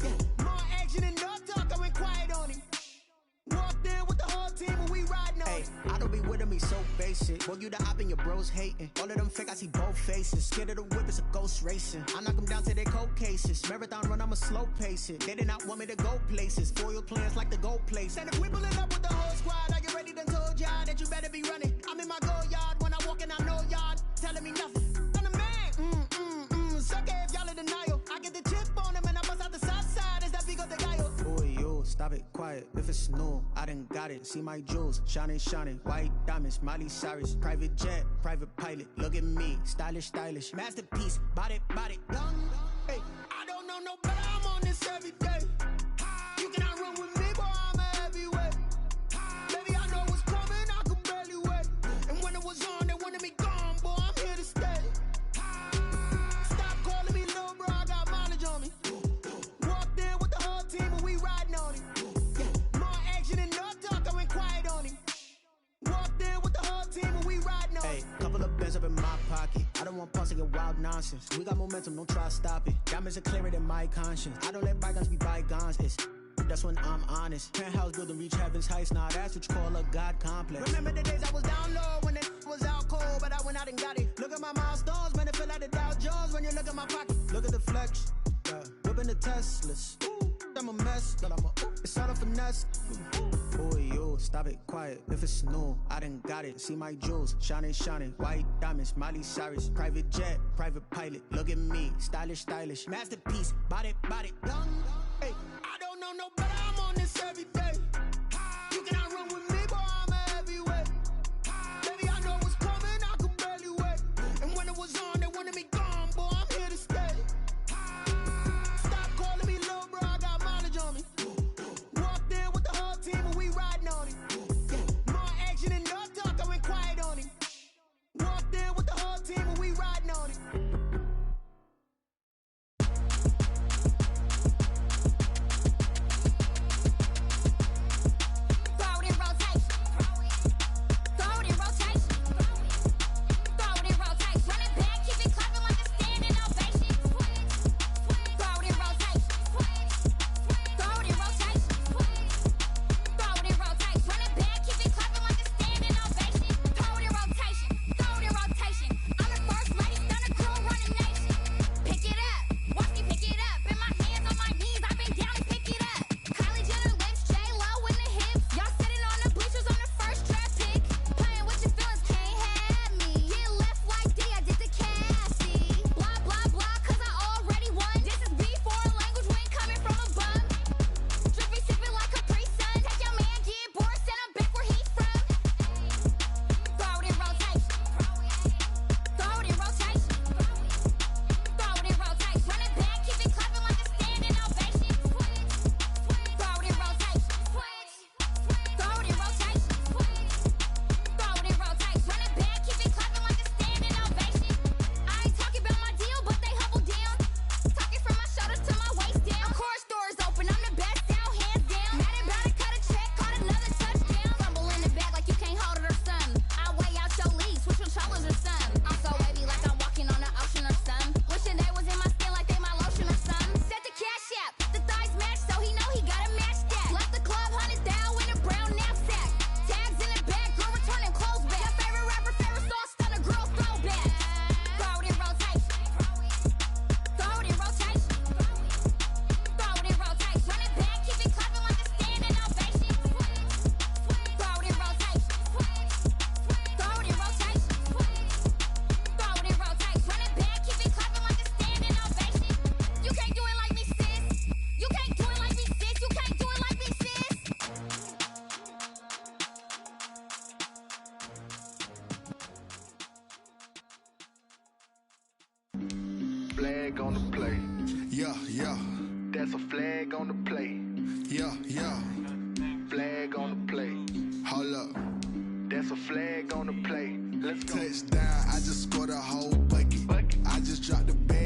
Yeah, more action and no talk, I went quiet on him. Walked in with the whole team and we riding on him. I don't be with me so basic. Boy, you the op and your bros hating. All of them fake, I see both faces. Scared of the whip, it's a ghost racing. I knock them down to their cold cases. Marathon run, I'ma slow pace it. They did not want me to go places. Foil plans like the gold place. And if we pulling up with the whole squad, I already done told y'all that you better be running. I'm in my go yard when I walk in, I know y'all telling me nothing. I'm the man, suck it if y'all in denial. I get the chip on them and I bust out the south side. Is that Vigo de Gallo? Boy, yo, stop it, quiet. If it's new, I done got it. See my jewels, shining, shining. White diamonds, Miley Cyrus. Private jet, private pilot. Look at me, stylish, stylish. Masterpiece, body, young. Hey, I don't know no better, I'm on this every day. You cannot run with me, boy, I'm a heavyweight. Baby, I know what's coming, I could barely wait. And when it was on, they wanted me gone, boy, I'm here to stay. Stop calling me little bro, I got mileage on me. Walked in with the whole team and we riding on him. Yeah, more action and no talk, I went quiet on him. Walked in with the whole team and we riding on him. Hey, couple of bands up in my pocket. I don't want pause to get wild nonsense. We got momentum, don't try to stop it. Diamonds are clearer than my conscience. I don't let bygones be bygones. That's when I'm honest. Penthouse building, reach heaven's heights. Nah, that's what you call a God complex. Remember the days I was down low when it was out cold, but I went out and got it. Look at my milestones, man, it feel like the Dow Jones when you look at my pocket. Look at the flex, whipping the Teslas. I'm a mess, but it's all a finesse. Boy, yo, stop it, quiet. If it's new, I done got it. See my jewels, shining, shining. White diamonds, Miley Cyrus. Private jet, private pilot. Look at me, stylish, stylish. Masterpiece, body, young. Hey, I don't know no better, I'm on this every day. You cannot run with me, boy, I'm a heavyweight. Baby, I know what's coming, I could barely wait. And when it was on, they wanted me gone, boy, I'm here to stay. Stop calling me little bro, I got mileage on me. Walked in with the whole team and we riding on him. Yeah, more action and no talk, I went quiet on him. Walked in with the whole team and we riding on him. Flag on the play. Yeah, yeah. That's a flag on the play. Yeah, yeah. Flag on the play. Hold up. That's a flag on the play. Let's go. Touchdown, I just scored a whole bucket. I just dropped the bag.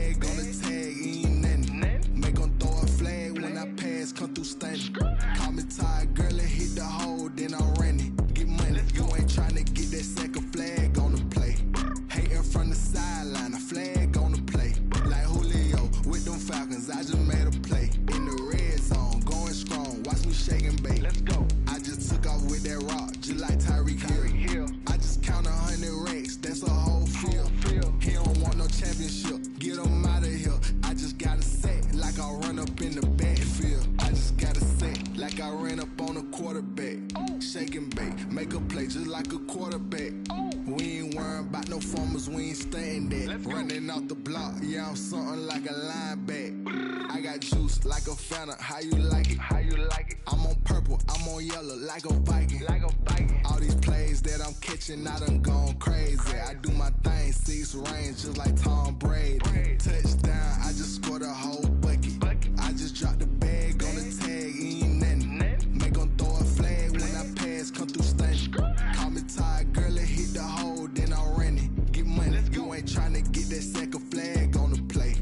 Homers, we ain't staying there. Running off the block, yeah, I'm something like a linebacker. I got juice like a Fanta, how you like it? How you like it? I'm on purple, I'm on yellow, like a Viking. Like a Viking. All these plays that I'm catching, I done gone crazy. I do my thing, 6 range, just like Tom Brady. Touchdown, I just scored a whole bucket. I just dropped the bag on the tag, ain't nothing. Make 'em throw a flag when I pass, come through stunning. Call me tired, girl, it hit the hole, then I'm running. Get money, you ain't tryna get that second flag on the play.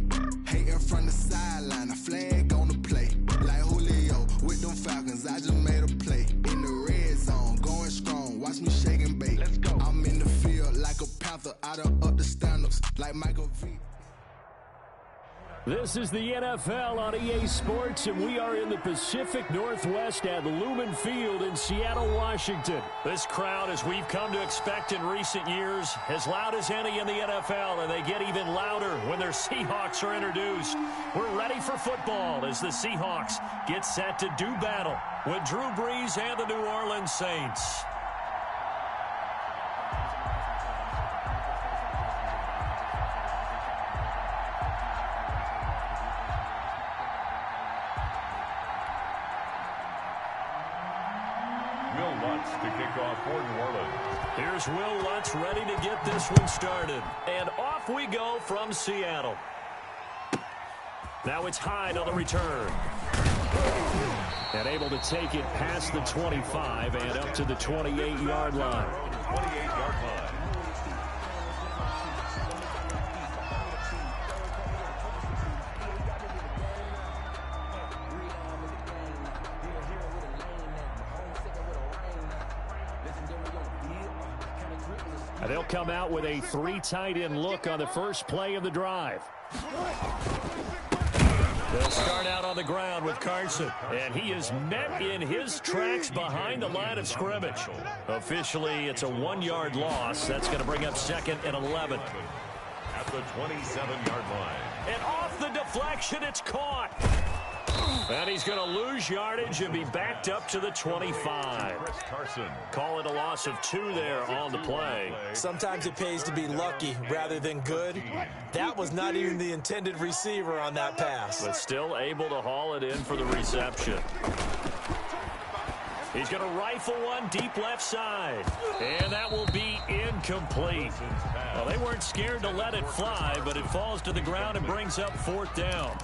Hating from the sideline, a flag on the play. Like Julio with them Falcons, I just made a play. In the red zone, going strong, watch me shake and bake. Let's go. I'm in the field like a Panther, I done up the stand-ups like Michael V. This is the NFL on EA Sports, and we are in the Pacific Northwest at Lumen Field in Seattle, Washington. This crowd, as we've come to expect in recent years, as loud as any in the NFL, and they get even louder when their Seahawks are introduced. We're ready for football as the Seahawks get set to do battle with Drew Brees and the New Orleans Saints. To kick off for New Orleans. Here's Will Lutz ready to get this one started. And off we go from Seattle. Now it's Hyde on the return. And able to take it past the 25 and up to the 28-yard line. 28-yard line. They'll come out with a 3 tight end look on the first play of the drive. They'll start out on the ground with Carson, and he is met in his tracks behind the line of scrimmage. Officially, it's a 1-yard loss. That's going to bring up 2nd and 11. At the 27-yard line. And off the deflection, it's caught. And he's going to lose yardage and be backed up to the 25. Call it a loss of 2 there on the play. Sometimes it pays to be lucky rather than good. That was not even the intended receiver on that pass. But still able to haul it in for the reception. He's going to rifle one deep left side. And that will be incomplete. Well, they weren't scared to let it fly, but it falls to the ground and brings up 4th down.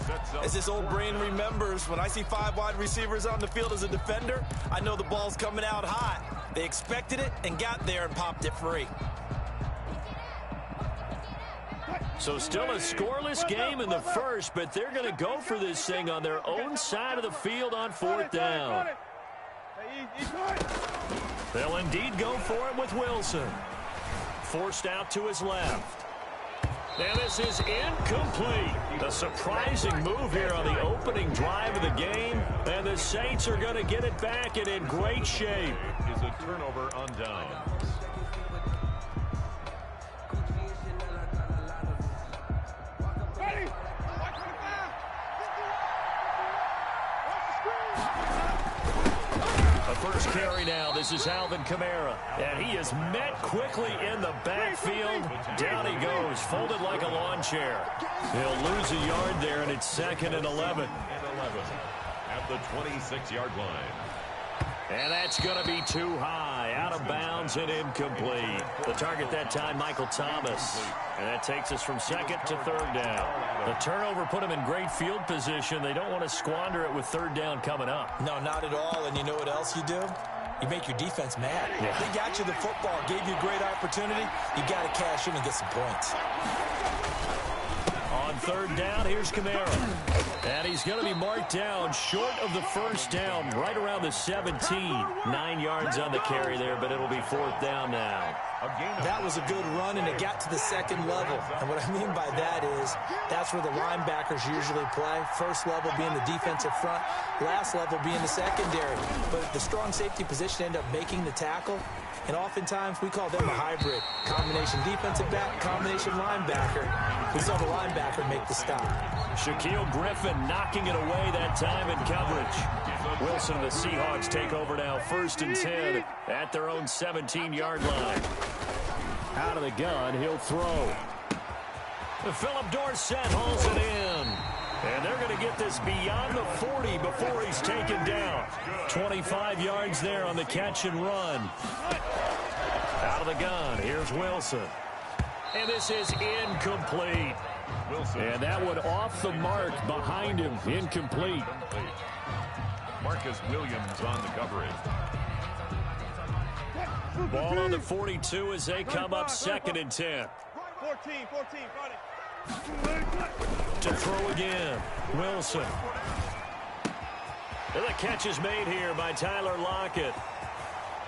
As this old brain remembers, when I see 5 wide receivers on the field as a defender, I know the ball's coming out hot. They expected it and got there and popped it free. So still a scoreless game in the first, but they're going to go for this thing on their own side of the field on 4th down. They'll indeed go for it with Wilson. Forced out to his left. And this is incomplete. A surprising move here on the opening drive of the game. And the Saints are going to get it back and in great shape. It is a turnover on downs. First carry now. This is Alvin Kamara. And he is met quickly in the backfield. Down he goes, folded like a lawn chair. He'll lose a yard there, and it's 2nd and 11. At the 26-yard line. And that's going to be too high. Out of bounds and incomplete. The target that time, Michael Thomas. And that takes us from 2nd to 3rd down. The turnover put them in great field position. They don't want to squander it with 3rd down coming up. No, not at all. And you know what else you do? You make your defense mad. Yeah. They got you the football, gave you a great opportunity. You got to cash in and get some points. On 3rd down, here's Kamara. And he's going to be marked down short of the 1st down, right around the 17. 9 yards on the carry there, but it'll be 4th down now. That was a good run, and it got to the 2nd level. And what I mean by that is that's where the linebackers usually play. First level being the defensive front, last level being the secondary. But the strong safety position ended up making the tackle. And oftentimes we call them a hybrid. Combination defensive back, combination linebacker. We saw the linebacker make the stop. Shaquille Griffin knocking it away that time in coverage. Wilson and the Seahawks take over now, 1st and 10 at their own 17-yard line. Out of the gun, he'll throw. Philip Dorsett hauls it in. And they're going to get this beyond the 40 before he's taken down. 25 yards there on the catch and run. Out of the gun, here's Wilson. And this is incomplete. And that one off the mark behind him, incomplete. Marcus Williams on the coverage. Ball on the 42 as they come up 2nd and 10. 14, got it. To throw again, Wilson. And the catch is made here by Tyler Lockett.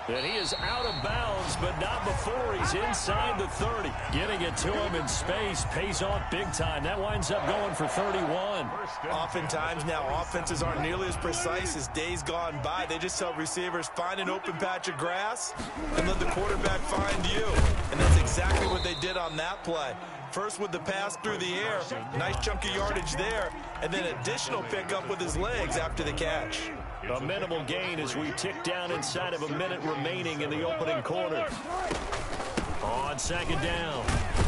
And he is out of bounds, but not before he's inside the 30. Getting it to him in space pays off big time. That winds up going for 31. Oftentimes now, offenses aren't nearly as precise as days gone by. They just tell receivers, find an open patch of grass and let the quarterback find you. And that's exactly what they did on that play. First with the pass through the air, nice chunk of yardage there, and then additional pickup with his legs after the catch. A minimal gain as we tick down inside of a minute remaining in the opening quarter. On 2nd down,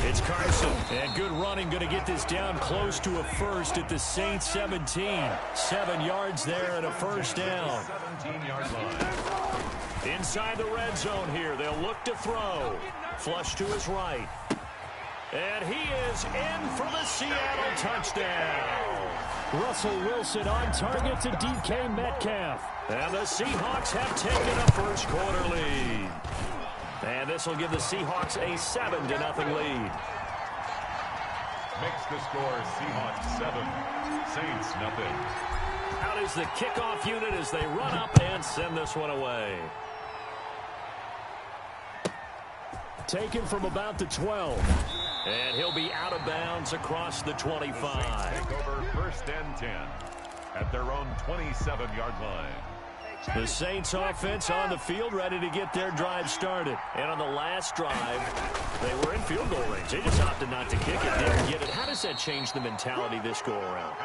it's Carson. And good running, going to get this down close to a first at the Saints 17. 7 yards there and a first down. 17-yard line. Inside the red zone here, they'll look to throw. Flush to his right. And he is in for the Seattle touchdown. Russell Wilson on target to DK Metcalf. And the Seahawks have taken a first quarter lead. And this will give the Seahawks a 7-0 lead. Makes the score Seahawks 7, Saints nothing. Out is the kickoff unit as they run up and send this one away. Taken from about the 12. And he'll be out of bounds across the 25. Take over 1st and 10 at their own 27-yard line. The Saints offense on the field ready to get their drive started. And on the last drive, they were in field goal range. They just opted not to kick it, didn't get it. How does that change the mentality this go-around?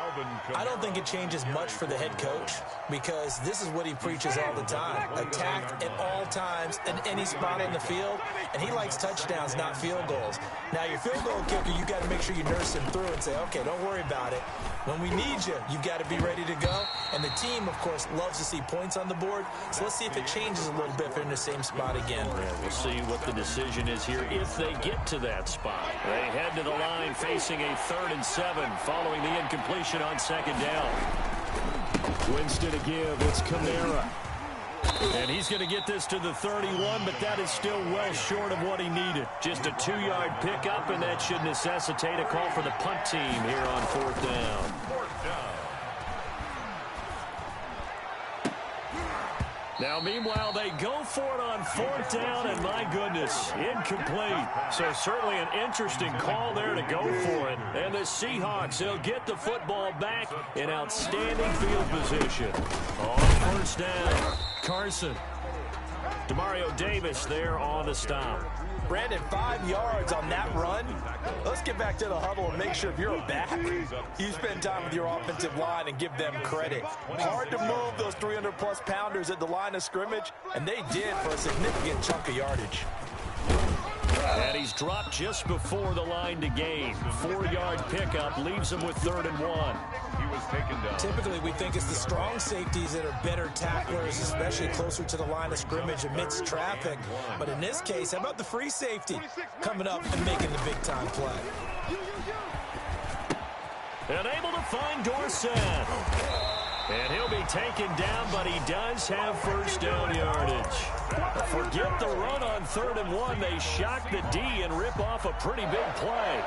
I don't think it changes much for the head coach because this is what he preaches all the time. Attack at all times in any spot on the field, and he likes touchdowns, not field goals. Now, your field goal kicker, you got to make sure you nurse him through and say, okay, don't worry about it. When we need you, you've got to be ready to go. And the team, of course, loves to see points on the board. So let's see if it changes a little bit if they're in the same spot again. Yeah, we'll see what the decision is here if they get to that spot. They head to the line facing a 3rd and 7 following the incompletion on 2nd down. Winston to give. It's Kamara. And he's going to get this to the 31, but that is still well short of what he needed. Just a 2-yard pickup, and that should necessitate a call for the punt team here on 4th down. Now, meanwhile, they go for it on 4th down, and my goodness, incomplete. So certainly an interesting call there to go for it. And the Seahawks, they'll get the football back in outstanding field position. On 1st down, Carson. Demario Davis there on the stop. Brandon, 5 yards on that run. Let's get back to the huddle and make sure if you're a back, you spend time with your offensive line and give them credit. Hard to move those 300-plus pounders at the line of scrimmage, and they did for a significant chunk of yardage. And he's dropped just before the line to gain. 4-yard pickup leaves him with 3rd and 1. He was taken down. Typically, we think it's the strong safeties that are better tacklers, especially closer to the line of scrimmage amidst traffic. But in this case, how about the free safety coming up and making the big-time play? And able to find Dorsett. And he'll be taken down, but he does have 1st down yardage. Forget the run on 3rd and 1. They shock the D and rip off a pretty big play.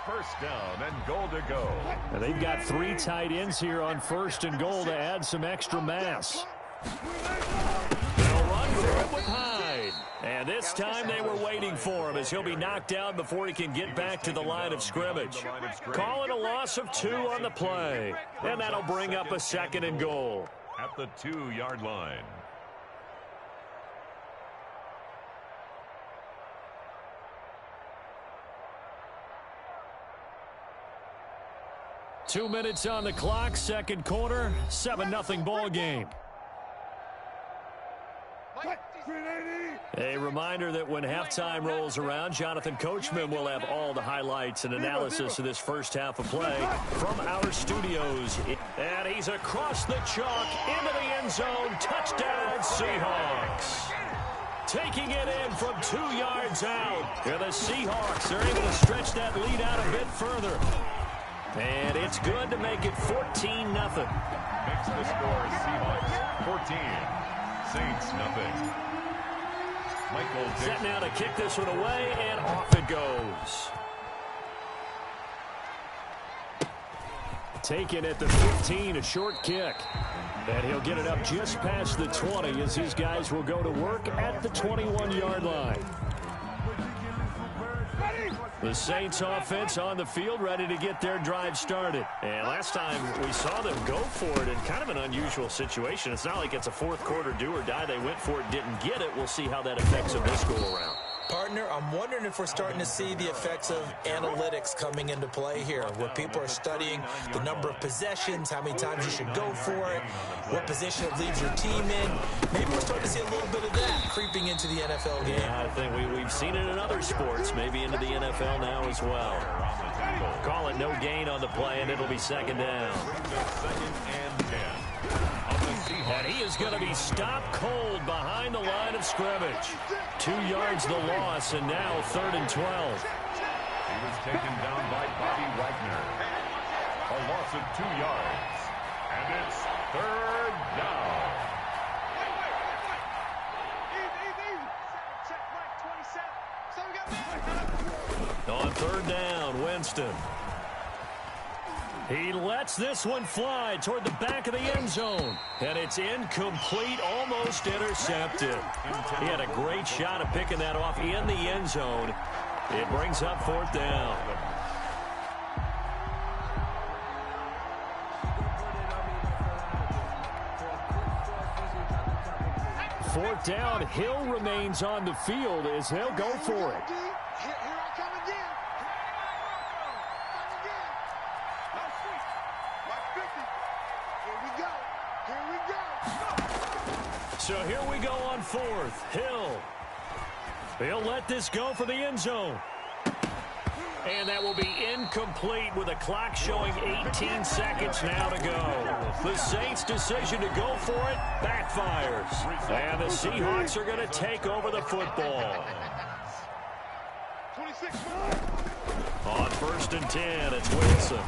1st down and goal to go. And they've got 3 tight ends here on 1st and goal to add some extra mass. They'll run for it with Hyde. And this time they were waiting for him as he'll be knocked down before he can get back to the line of scrimmage. Call it a loss of 2 on the play. And that'll bring up a 2nd and goal. At the 2-yard line. Two minutes on the clock, 2nd quarter, 7-0 ball game. A reminder that when halftime rolls around, Jonathan Coachman will have all the highlights and analysis of this first half of play from our studios. And he's across the chalk into the end zone. Touchdown, Seahawks. Taking it in from 2 yards out. And the Seahawks are able to stretch that lead out a bit further. And it's good to make it 14-0. Makes the score Seahawks 14, Saints nothing. Michael set now to kick this one away, and off it goes. Taken at the 15, a short kick. And he'll get it up just past the 20 as these guys will go to work at the 21-yard line. The Saints offense on the field ready to get their drive started. And last time we saw them go for it in kind of an unusual situation. It's not like it's a fourth quarter do or die. They went for it, didn't get it. We'll see how that affects them this go around. Partner, I'm wondering if we're starting to see the effects of analytics coming into play here, where people are studying the number of possessions, how many times you should go for it, what position it leaves your team in. Maybe we're starting to see a little bit of that creeping into the NFL game. Yeah, I think we've seen it in other sports, maybe into the NFL now as well. Call it no gain on the play, and it'll be second down. And he is going to be stopped cold behind the line of scrimmage. 2 yards the loss, and now 3rd and 12. He was taken down by Bobby Wagner. A loss of 2 yards. And it's 3rd down. On 3rd down, Winston. He lets this one fly toward the back of the end zone. And it's incomplete, almost intercepted. He had a great shot at picking that off in the end zone. It brings up 4th down. Fourth down, Hill remains on the field as they'll go for it. So here we go on 4th. Hill. He'll let this go for the end zone. And that will be incomplete with the clock showing 18 seconds now to go. The Saints' decision to go for it backfires. And the Seahawks are going to take over the football. 26. On 1st and 10, it's Wilson.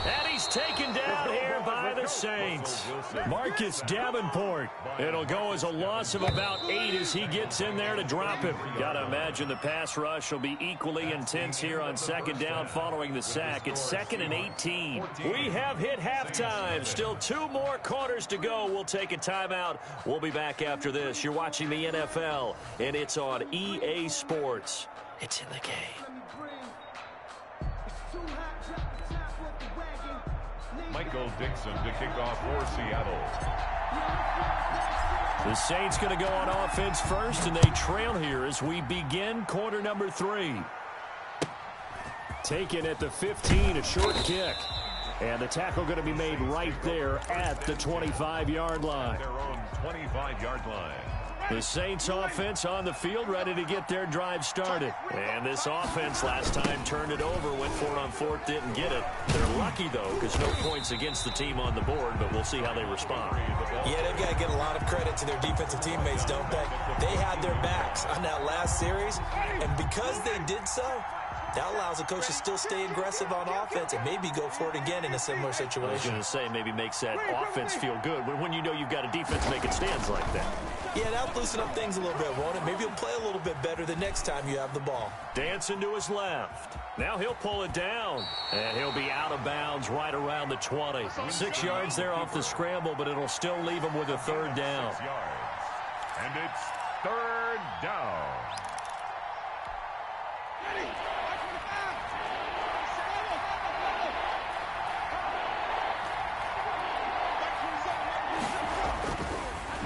And he's taken down here by the Saints. Marcus Davenport. It'll go as a loss of about 8 as he gets in there to drop him. Got to imagine the pass rush will be equally intense here on 2nd down following the sack. It's 2nd and 18. We have hit halftime. Still 2 more quarters to go. We'll take a timeout. We'll be back after this. You're watching the NFL, and it's on EA Sports. It's in the game. Michael Dixon to kick off for Seattle. The Saints going to go on offense first, and they trail here as we begin quarter number 3. Taken at the 15, a short kick. And the tackle going to be made right there at the 25-yard line. Their own 25-yard line. The Saints offense on the field ready to get their drive started. And this offense last time turned it over, went for it on 4th, didn't get it. They're lucky, though, because no points against the team on the board, but we'll see how they respond. Yeah, they've got to get a lot of credit to their defensive teammates, don't they? They had their backs on that last series, and because they did so, that allows the coach to still stay aggressive on offense and maybe go for it again in a similar situation. I was going to say, maybe makes that offense feel good when you know you've got a defense making stands like that. Yeah, that'll loosen up things a little bit, won't it? Maybe he'll play a little bit better the next time you have the ball. Dancing to his left. Now he'll pull it down, and he'll be out of bounds right around the 20. 6 yards there off the scramble, but it'll still leave him with a 3rd down. And it's 3rd down.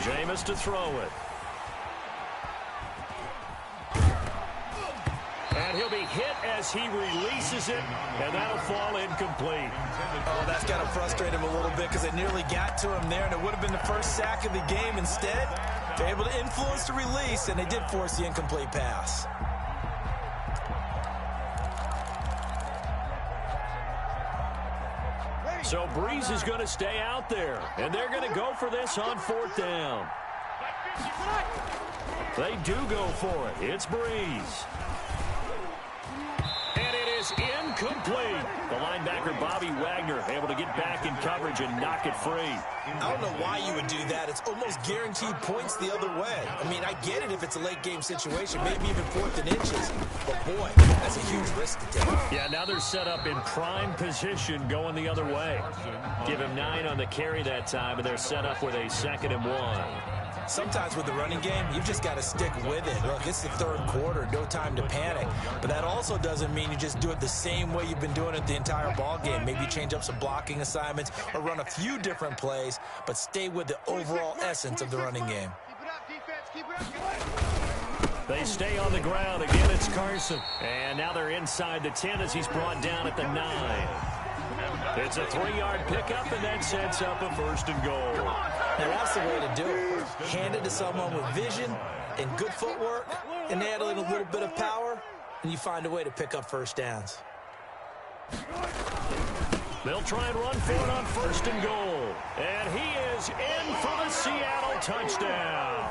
Jameis to throw it. And he'll be hit as he releases it, and that'll fall incomplete. Oh, that's got to frustrate him a little bit because it nearly got to him there, and it would have been the first sack of the game. Instead, They're able to influence the release, and they did force the incomplete pass. So Breeze is going to stay out there, and they're going to go for this on 4th down. They do go for it. It's Breeze. And it is incomplete. The linebacker, Bobby Wagner, able to get back in coverage and knock it free. I don't know why you would do that. It's almost guaranteed points the other way. I mean, I get it if it's a late game situation, maybe even 4th and inches. But, boy, that's a huge risk to take. Yeah, now they're set up in prime position going the other way. Give him 9 on the carry that time, and they're set up with a 2nd and 1. Sometimes with the running game, you've just got to stick with it. Look, it's the 3rd quarter, no time to panic. But that also doesn't mean you just do it the same way you've been doing it the entire ball game. Maybe change up some blocking assignments or run a few different plays, but stay with the overall essence of the running game. They stay on the ground. Again, it's Carson. And now they're inside the 10 as he's brought down at the 9. It's a 3-yard pickup, and that sets up a 1st and goal. And that's the way to do it. Hand it to someone with vision and good footwork, and add in a little bit of power, and you find a way to pick up 1st downs. They'll try and run for it on 1st and goal. And he is in for the Seattle touchdown.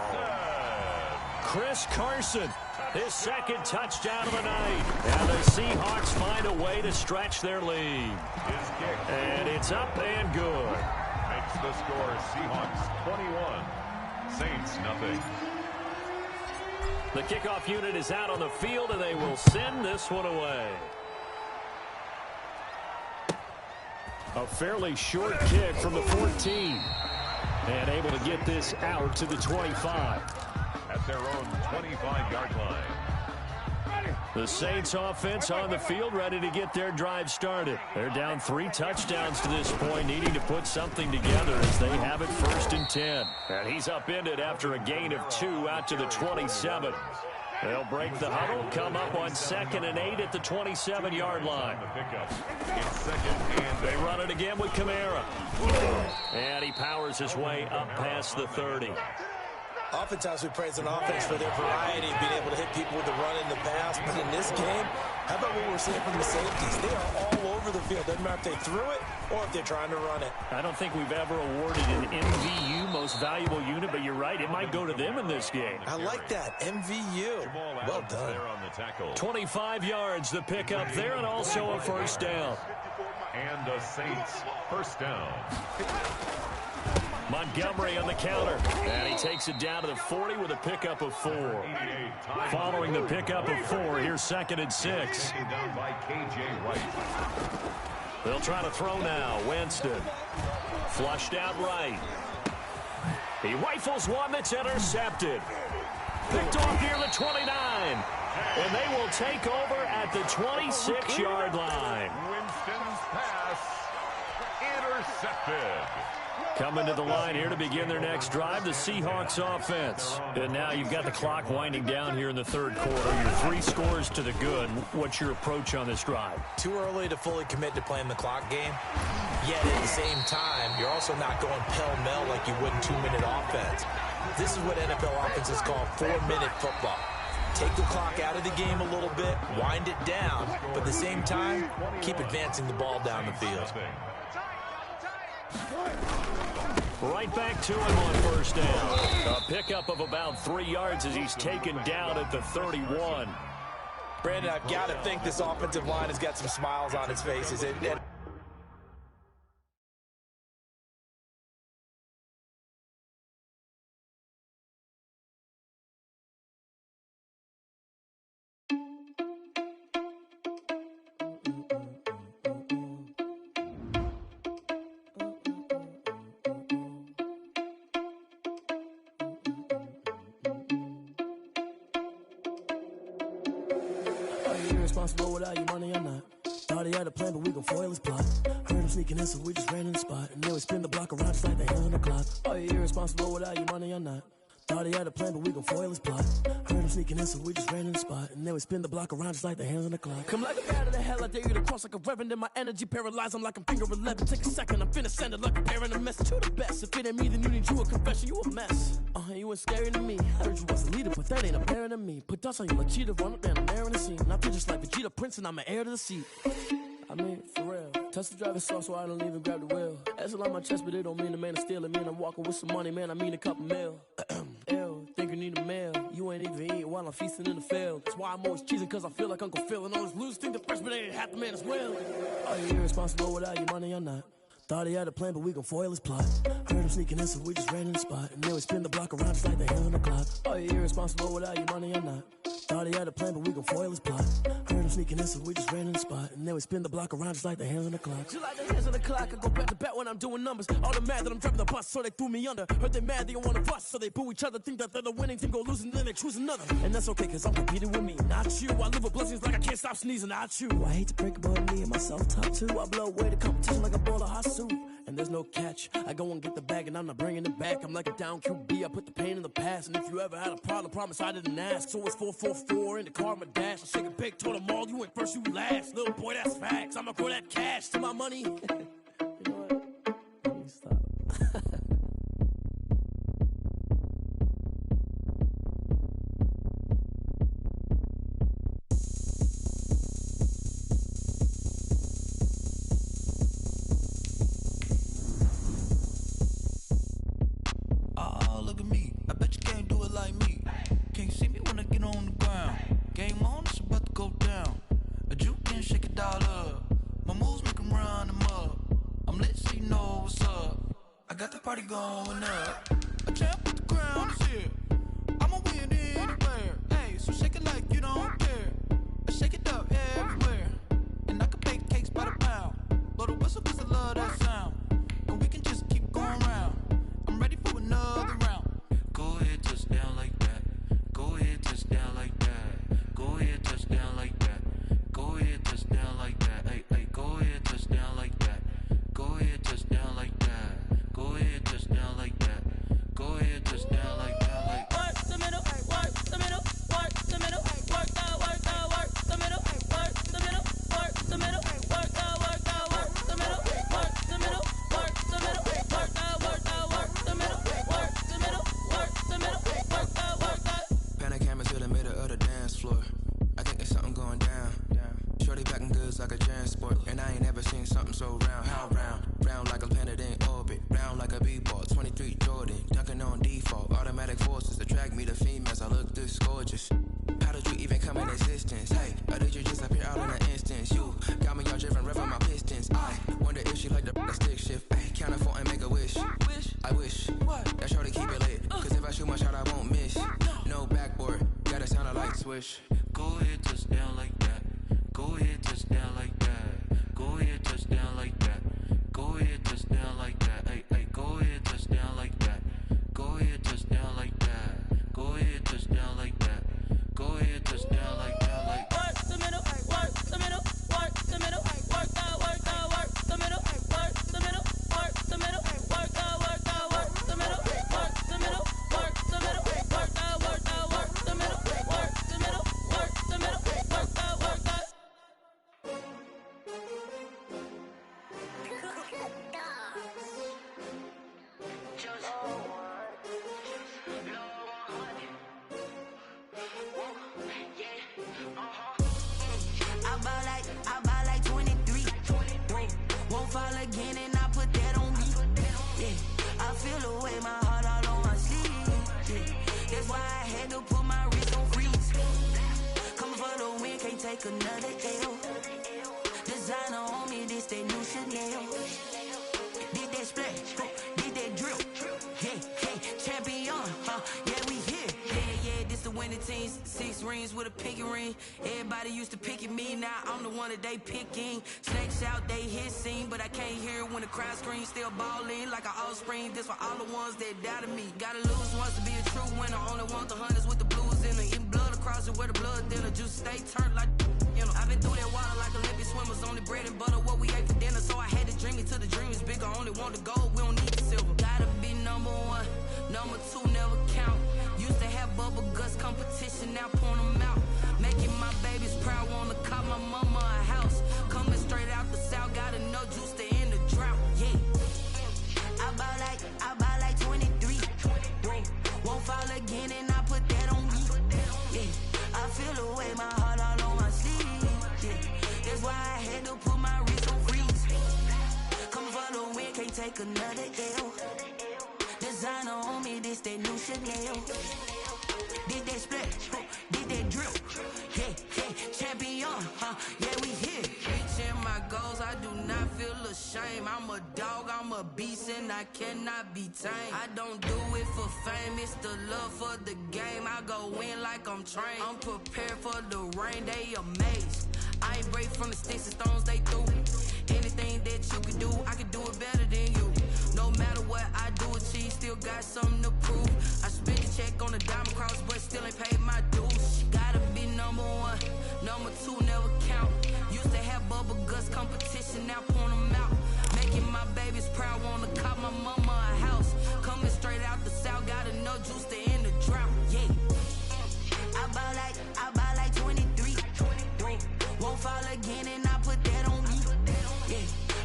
Chris Carson, his 2nd touchdown of the night. And the Seahawks find a way to stretch their lead. And it's up and good. Makes the score Seahawks 21, Saints nothing. The kickoff unit is out on the field, and they will send this one away. A fairly short kick from the 14. And able to get this out to the 25. At their own 25-yard line. The Saints offense on the field, ready to get their drive started. They're down 3 touchdowns to this point, needing to put something together as they have it 1st and 10. And he's upended after a gain of 2 out to the 27. They'll break the huddle, come up on 2nd and 8 at the 27-yard line. They run it again with Kamara. And he powers his way up past the 30. Oftentimes we praise an offense for their variety of being able to hit people with the run in the pass. But in this game, how about what we're seeing from the safeties? They are all over the field. Doesn't matter if they threw it or if they're trying to run it. I don't think we've ever awarded an MVU, most valuable unit, but you're right. It might go to them in this game. I like that. MVU. Well done. 25 yards, the pickup there, and also a 1st down. And the Saints 1st down. Montgomery on the counter, and he takes it down to the 40 with a pickup of 4. Following the pickup of 4, here's 2nd and 6. They'll try to throw now. Winston flushed out right. He rifles one that's intercepted. Picked off near the 29, and they will take over at the 26-yard line. Winston's pass intercepted. Coming to the line here to begin their next drive, the Seahawks offense. And now you've got the clock winding down here in the 3rd quarter. Your 3 scores to the good. What's your approach on this drive? Too early to fully commit to playing the clock game. Yet at the same time, you're also not going pell-mell like you would in 2-minute offense. This is what NFL offenses call 4-minute football. Take the clock out of the game a little bit, wind it down, but at the same time, keep advancing the ball down the field. Right back to him on 1st down. A pickup of about 3 yards as he's taken down at the 31. Brandon, I've got to think this offensive line has got some smiles on its faces. Irresponsible without your money or not. Thought he had a plan, but we gon' foil his plot. Heard him sneaking in, so we just ran in the spot. And then we spin the block around just like the hands on the clock. Are you irresponsible without your money or not? Thought he had a plan, but we gon' foil his plot. Heard him sneaking in, so we just ran in the spot. And then we spin the block around just like the hands on the clock. Come like a bat of the hell, I dare you to cross like a reverend. And my energy paralyzed, I'm like I'm finger 11. Take a second, I'm finna send it like a parent a message. You the best. If it ain't me, then you need you a confession. You a mess. you ain't scary to me. Heard you was a leader, but that ain't apparent to me. Put dust on you like cheetah, run up and I'm there in the scene. And I feel just like Vegeta Prince and I'm an heir to the seat. I mean, for real. Touch the driver's soft so I don't even grab the wheel. That's on my chest, but it don't mean the man is stealing. Mean I'm walking with some money, man, I mean a couple mil. Ew, think you need a meal. You ain't even eating while I'm feasting in the field. That's why I'm always cheesing, cause I feel like Uncle Phil. And all those losers think the freshman ain't half the man as well. Are you irresponsible without your money or not? Thought he had a plan, but we gon' foil his plot. Heard him sneaking in, so we just ran in the spot. And then we spin the block around just like the hands on the clock. Are you irresponsible without your money or not? Thought he had a plan, but we gon' foil his plot. Heard him sneaking in, so we just ran in the spot. And then we spin the block around just like the hands on the clock. Just like the hands on the clock, I go back to back when I'm doing numbers. All the mad that I'm driving the bus, so they threw me under. Heard they mad, they don't wanna bust, so they boo each other. Think that they're the winning team, go losing, then they choose another. And that's okay, cause I'm competing with me, not you. I live with blessings like I can't stop sneezing, not you. I hate to break about me and myself top two. I blow away the competition like a bowl of hot soup. And there's no catch. I go and get the bag and I'm not bringing it back. I'm like a down QB, I put the pain in the past. And if you ever had a problem, promise I didn't ask. So it's 444 in the car, my dash. I shake a big, told them all, you went first, you last. Little boy, that's facts. I'ma grow that cash to my money. You know what? Let me stop. Party going up. A champ with the crown is here. I'ma win anywhere. Hey, so shake it like you don't care. I shake it up everywhere. And I can bake cakes by the pound. Blow the whistle cause I love that sound. And we can just keep going round. I'm ready for another round. Go ahead, touch down like that. Go ahead, touch down like that. Go ahead, touch down like that. Go ahead, touch down like that. Hey, hey, go ahead, touch down like that. Go ahead, touch down like that. Go ahead, touch down like that. Go ahead, touch down like that. Like work the middle, work the middle, work the middle, work the middle, work the middle, work the middle, work the middle, work the middle, work the middle, work the middle, work the middle, work the middle, work the. Pan a camera to the middle of the dance floor. I think there's something going down. Shorty packing goods like a transport, and I ain't never seen something so round. How round? Round like a planet in orbit, round like a b-ball. 23 Jordan, dunking on default. Automatic forces attract me to females. I look this gorgeous. How did you even come in existence? Hey, or did you just appear out in an instance? You got me all driven, revving my pistons. I wonder if she like the stick shift. Hey, count it 4 and make a wish. I wish that shorty keep it lit. Cause if I shoot my shot, I won't miss. No backboard, gotta sound a light swish. Go ahead, touch down like that. Go ahead, touch down like that. Go ahead, touch down like that. Go ahead, touch down like that. Hey, hey, go ahead, touch down like that. Go ahead, touch down like that. Go ahead, touch down like that. Go ahead, touch down like that. Like work the middle, work the middle, work the middle, work the middle, work the middle, work the middle, work the middle, work the middle, work the middle, work the middle, work the middle, work the middle, work the middle, work the. I buy like 23. Won't fall again and I put that on me. Yeah, I feel the way, my heart all on my sleeve. Yeah, that's why I had to put my wrist on freeze. Coming for the win, can't take another L. Designer on me, this that new Chanel. Did that splash, did that drill. Hey, hey, champion, yeah, we here. Yeah, this the winning team. 6 rings with a pinky ring. Everybody used to pick at me, now I'm the one that they picking. Snakes out, they hissing, but I can't hear it when the crowd screams. Still balling like an offspring. This for all the ones that doubted me. Gotta lose once to be a true winner. Only want the hunters with the blues in it. Eating blood across it where the blood dinner. Juice stay turned like, you know. I've been through that water like Olympic swimmers. Only bread and butter, what we ate for dinner. So I had to dream it till the dream is bigger. Only want the gold, we don't need the silver. Gotta be number 1, number 2 never count. Used to have bubble guts competition, now point them out. Making my babies proud, wanna call my mama a house. Coming straight out the south, gotta know juice to end the drought. Yeah, I buy like 23. Won't to put my wrist on freeze. Coming for the win, can't take another L. Designer on me, this that new Chanel. Did that split, did that drill. Yeah, champion, yeah, we here. Reaching my goals, I do not feel ashamed. I'm a dog, I'm a beast, and I cannot be tamed. I don't do it for fame, it's the love for the game. I go in like I'm trained. I'm prepared for the rain, they amazed. I ain't break from the sticks and stones they threw. Anything that you can do, I can do it better than you. No matter what I do, achieve, still got something to prove. I spent the check on the diamond cross, but still ain't paid my dues. Gotta be number one, number two never count. Used to have bubble guts competition, now point them out. Making my babies proud, wanna cop my mama a house. Coming straight out the south, got enough juice to end the drought. Yeah, I buy like 23. Won't fall again, and I put that on me. Yeah,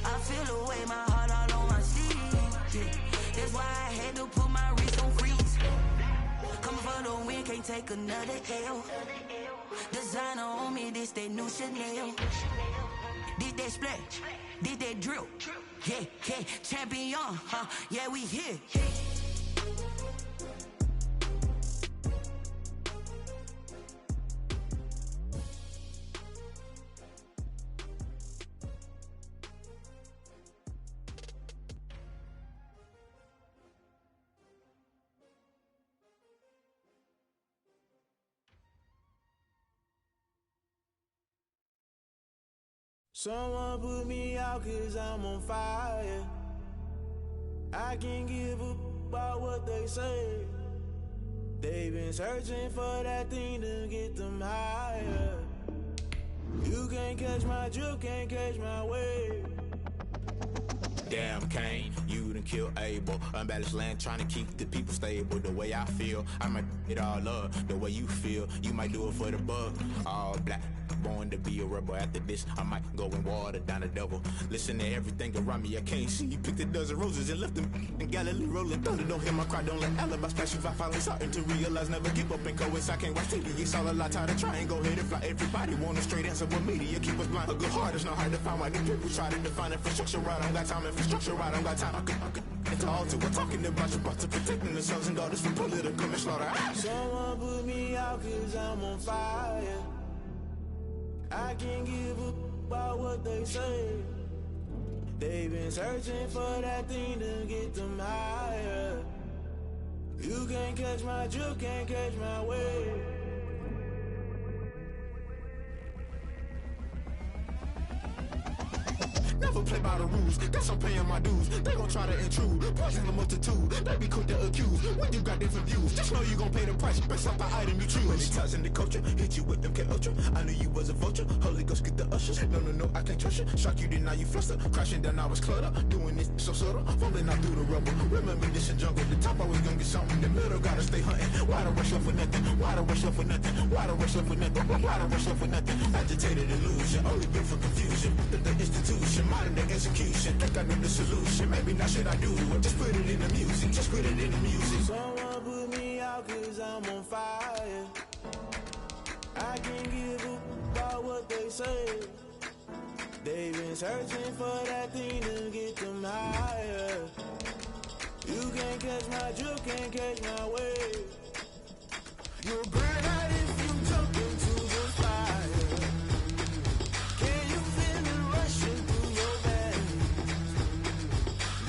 I feel away, my heart all on my sleeve. Yeah, that's why I had to put my wrist on freeze. Coming for the win, can't take another L. Designer on me, this that new Chanel. Did that splash, did that drill. Yeah, champion, yeah, we here. Someone put me out 'cause I'm on fire. I can't give up about what they say. They've been searching for that thing to get them higher. You can't catch my drift, can't catch my wave. Damn, Kane, you done killed Abel. Unbalanced land, trying to keep the people stable. The way I feel, I might it all up. The way you feel, you might do it for the buck. All black, born to be a rebel. After this, I might go and water down the devil. Listen to everything around me, I can't see. You picked a dozen roses and left them in Galilee rolling thunder. Don't hear my cry, don't let alibis pass you. I finally starting to realize, never give up and coincide. I can't watch TV, it's all a lot. Tired of trying, go ahead and fly. Everybody want a straight answer with media, keep us blind. A good heart is not hard to find. Why these people try to define infrastructure right? I don't got time, infrastructure right, I don't got time. I could it's all to we're talking about you, about to protecting the sons and daughters from political slaughter. Someone put me out 'cause I'm on fire. I can't give up about what they say. They've been searching for that thing to get them higher. You can't catch my drift, can't catch my wave. Never play by the rules, guess I'm paying my dues. They gon' try to intrude, poison the multitude. They be quick to accuse, when you got different views. Just know you gon' pay the price, based off the item you choose. Many times in the culture, hit you with them K-Ultra. I knew you was a vulture, Holy Ghost get the ushers. No, I can't trust you. Shock you, then now you fluster. Crashing down, I was cluttered. Doing this so subtle, fumbling out through the rubble. Remember this in jungle, the top always gonna get something. The middle gotta stay hunting. Why the rush up for nothing? Why the rush up for nothing? Why the rush up for nothing? Why the rush up for nothing? Agitated illusion, only built for confusion. The institution, modern day execution. Think I know the solution, maybe not should I do it. Just put it in the music, just put it in the music. Someone put me out 'cause I'm on fire. I can't give up about what they say. They've been searching for that thing to get them higher. You can't catch my drift, can't catch my wave. You'll burn out if you jump into the fire. Can you feel it rushing through your veins?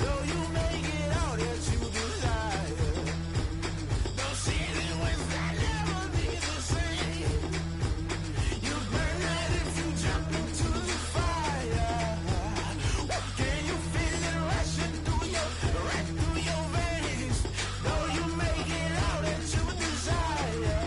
Though you make it all that you desire. Those seasons when that never be the same. You burn out if you jump into the fire. Can you feel it rushing through your veins? Though you make it all that you desire.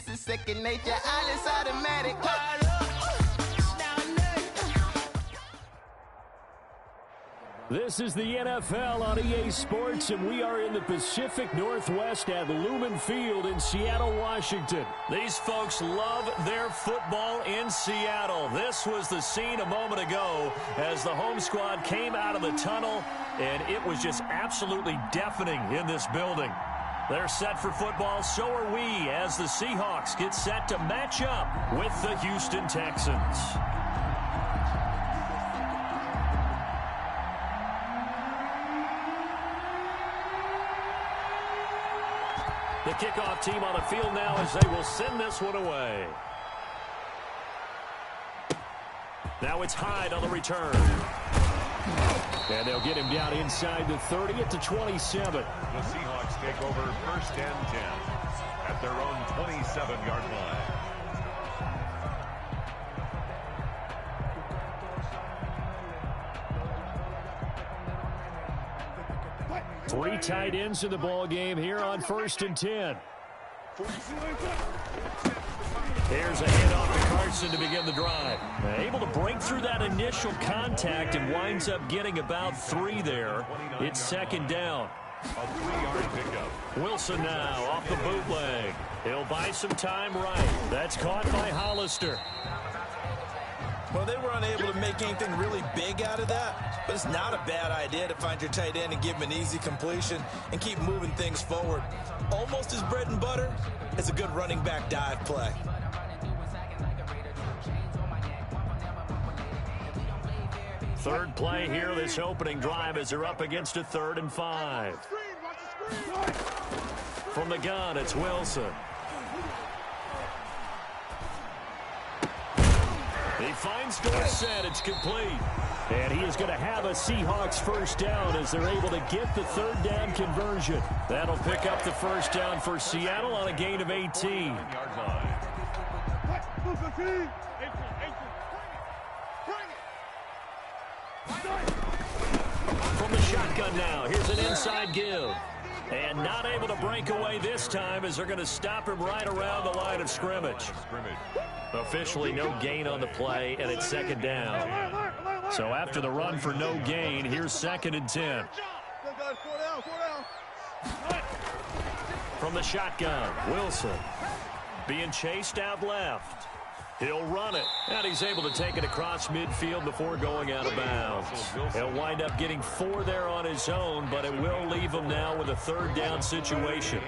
this is second nature. All is automatic. This is the NFL on EA Sports, and we are in the Pacific Northwest at Lumen Field in Seattle, Washington. These folks love their football in Seattle. This was the scene a moment ago as the home squad came out of the tunnel, and it was just absolutely deafening in this building. They're set for football, so are we, as the Seahawks get set to match up with the Houston Texans. The kickoff team on the field now as they will send this one away. Now it's Hyde on the return. And they'll get him down inside the 30 at the 27. The Seahawks take over 1st and 10 at their own 27-yard line. Three tight ends in the ball game here on 1st and 10. Here's a handoff to Carson to begin the drive. Able to break through that initial contact and winds up getting about 3 there. It's 2nd down. A 3-yard pickup. Wilson now off the bootleg. He'll buy some time right. That's caught by Hollister. Well, they were unable to make anything really big out of that, but it's not a bad idea to find your tight end and give him an easy completion and keep moving things forward. Almost as bread and butter as a good running back dive play. Third play here, this opening drive as they're up against a 3rd and 5. From the gun, it's Wilson. He finds Dorsett. It's complete. And he is going to have a Seahawks 1st down as they're able to get the 3rd down conversion. That'll pick up the 1st down for Seattle on a gain of 18. From the shotgun now, here's an inside give. And not able to break away this time as they're going to stop him right around the line of scrimmage. Officially no gain on the play, and it's 2nd down. So after the run for no gain, here's 2nd and 10. From the shotgun, Wilson being chased out left. He'll run it, and he's able to take it across midfield before going out of bounds. He'll wind up getting 4 there on his own, but it will leave him now with a 3rd down situation.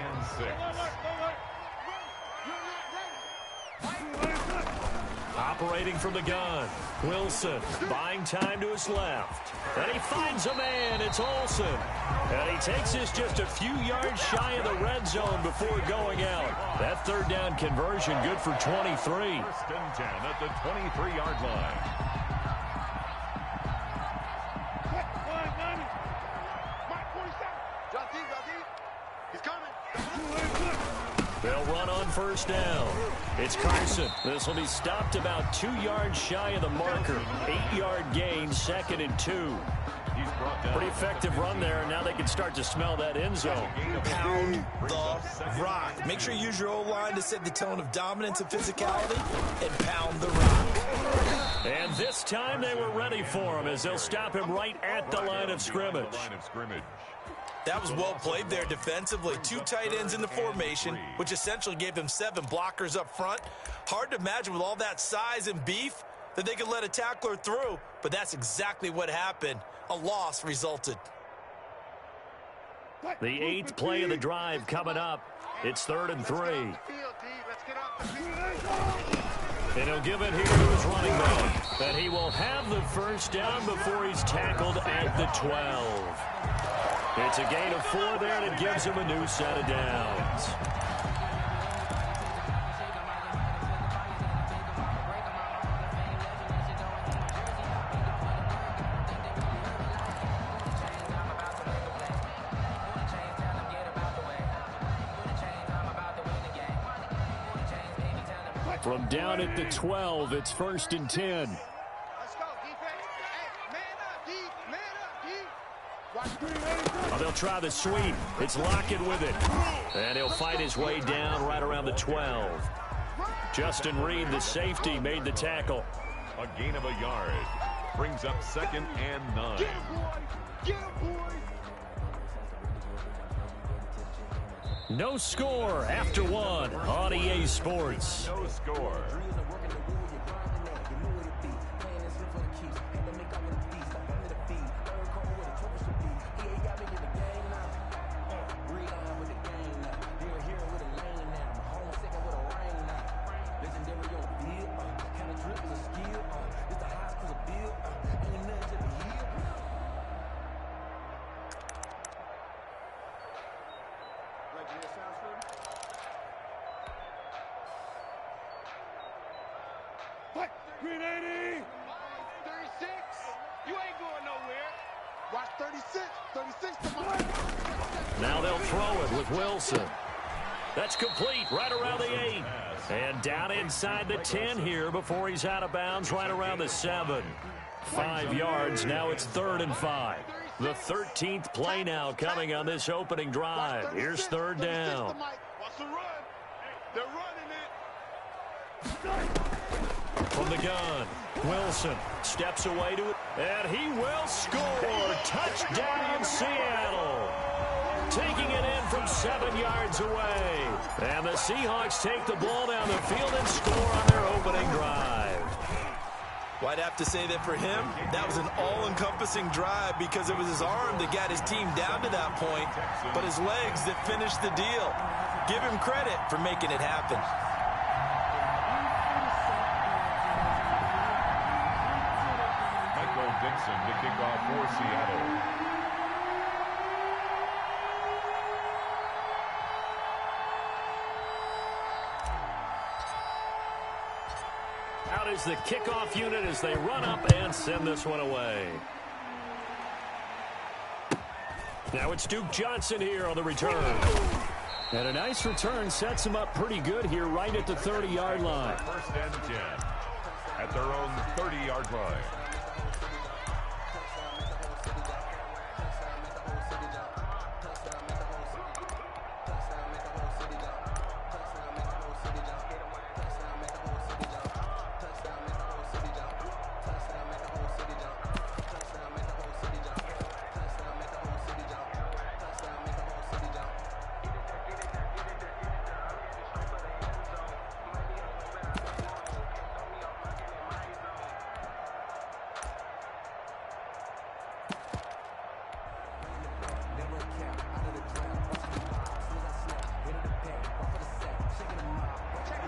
Operating from the gun, Wilson buying time to his left. And he finds a man, it's Olsen. And he takes this just a few yards shy of the red zone before going out. That 3rd down conversion good for 23. 1st and 10 at the 23-yard line. He's coming. They'll run on 1st down. It's Carson. This will be stopped about 2 yards shy of the marker. 8-yard gain, 2nd and 2. Pretty effective run there, and now they can start to smell that end zone. Pound the rock. Make sure you use your O-line to set the tone of dominance and physicality, and pound the rock. And this time they were ready for him as they'll stop him right at the line of scrimmage. That was well played there defensively. 2 tight ends in the formation, which essentially gave them 7 blockers up front. Hard to imagine with all that size and beef that they could let a tackler through, but that's exactly what happened. A loss resulted. The 8th play of the drive coming up. It's 3rd and 3. And he'll give it here to his running back. But he will have the 1st down before he's tackled at the 12. It's a gain of 4 there, and it gives him a new set of downs. From down at the 12, it's 1st and 10. Oh, they'll try the sweep. It's Lockett with it. And he'll fight his way down right around the 12. Justin Reed, the safety, made the tackle. A gain of a yard. Brings up 2nd and 9. Get him, boy! Get him, boy! No score after 1 on EA Sports. No score. Green 80! 36! You ain't going nowhere. Watch 36. 36 to my... Now they'll throw it with Wilson. That's complete right around the 8. And down inside the 10 here before he's out of bounds right around the 7. 5 yards. Now it's 3rd and 5. The 13th play now coming on this opening drive. Here's 3rd down. Watch the run. They're running it. From the gun, Wilson steps away to it, and he will score. Touchdown, Seattle. Taking it in from 7 yards away. And the Seahawks take the ball down the field and score on their opening drive. Well, I'd have to say that for him, that was an all-encompassing drive because it was his arm that got his team down to that point, but his legs that finished the deal. Give him credit for making it happen. Dixon to kick off for Seattle. Out is the kickoff unit as they run up and send this one away. Now it's Duke Johnson here on the return. And a nice return sets him up pretty good here right at the 30-yard line. 1st and 10 at their own 30-yard line.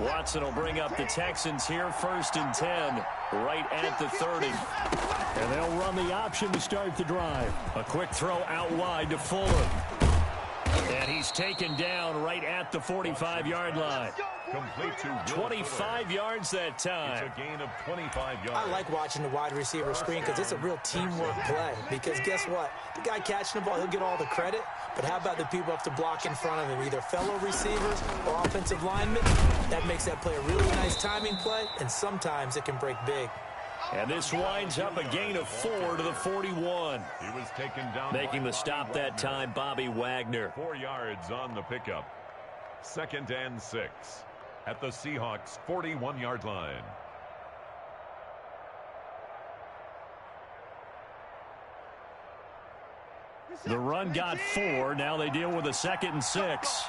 Watson will bring up the Texans here, 1st and 10, right at the 30. And they'll run the option to start the drive. A quick throw out wide to Fuller. And he's taken down right at the 45-yard line. Complete to 25 yards that time. It's a gain of 25 yards. I like watching the wide receiver screen because it's a real teamwork play. Because guess what? The guy catching the ball, he'll get all the credit. But how about the people up to block in front of him, either fellow receivers or offensive linemen? That makes that play a really nice timing play, and sometimes it can break big. And this winds up a gain of 4 to the 41. He was taken down. Making the stop that time, Bobby Wagner. 4 yards on the pickup. 2nd and 6 at the Seahawks' 41-yard line. The run got 4. Now they deal with a 2nd and 6.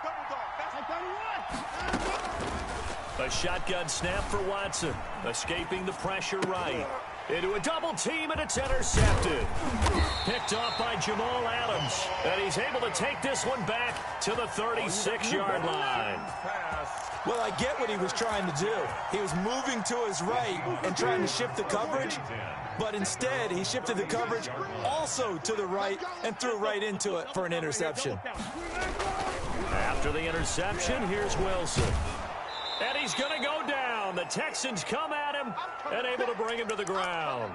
A shotgun snap for Watson. Escaping the pressure right. Into a double team, and it's intercepted. Picked off by Jamal Adams. And he's able to take this one back to the 36-yard line. Well, I get what he was trying to do. He was moving to his right and trying to shift the coverage, but instead he shifted the coverage also to the right and threw right into it for an interception. After the interception, here's Wilson. And he's going to go down. The Texans come at him and able to bring him to the ground.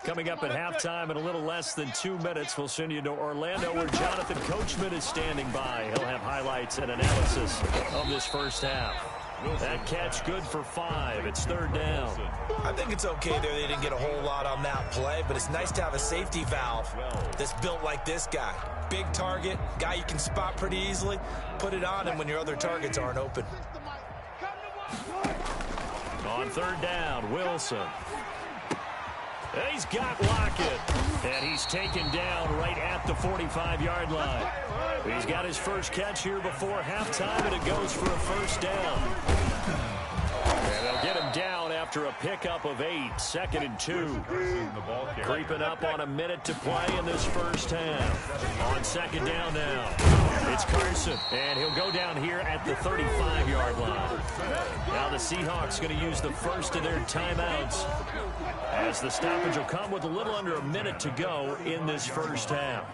Coming up at halftime in a little less than 2 minutes, we'll send you to Orlando where Jonathan Coachman is standing by. He'll have highlights and analysis of this first half. That catch good for 5. It's 3rd down. I think it's okay there. They didn't get a whole lot on that play, but it's nice to have a safety valve that's built like this guy. Big target, guy you can spot pretty easily. Put it on him when your other targets aren't open. On 3rd down, Wilson. He's got Lockett, and he's taken down right at the 45-yard line. He's got his first catch here before halftime, and it goes for a 1st down. And they'll get him down after a pickup of 8, 2nd and 2. Creeping up on a minute to play in this first half. On 2nd down now, it's Carson, and he'll go down here at the 35-yard line. Now the Seahawks going to use the first of their timeouts, as the stoppage will come with a little under a minute to go in this first half.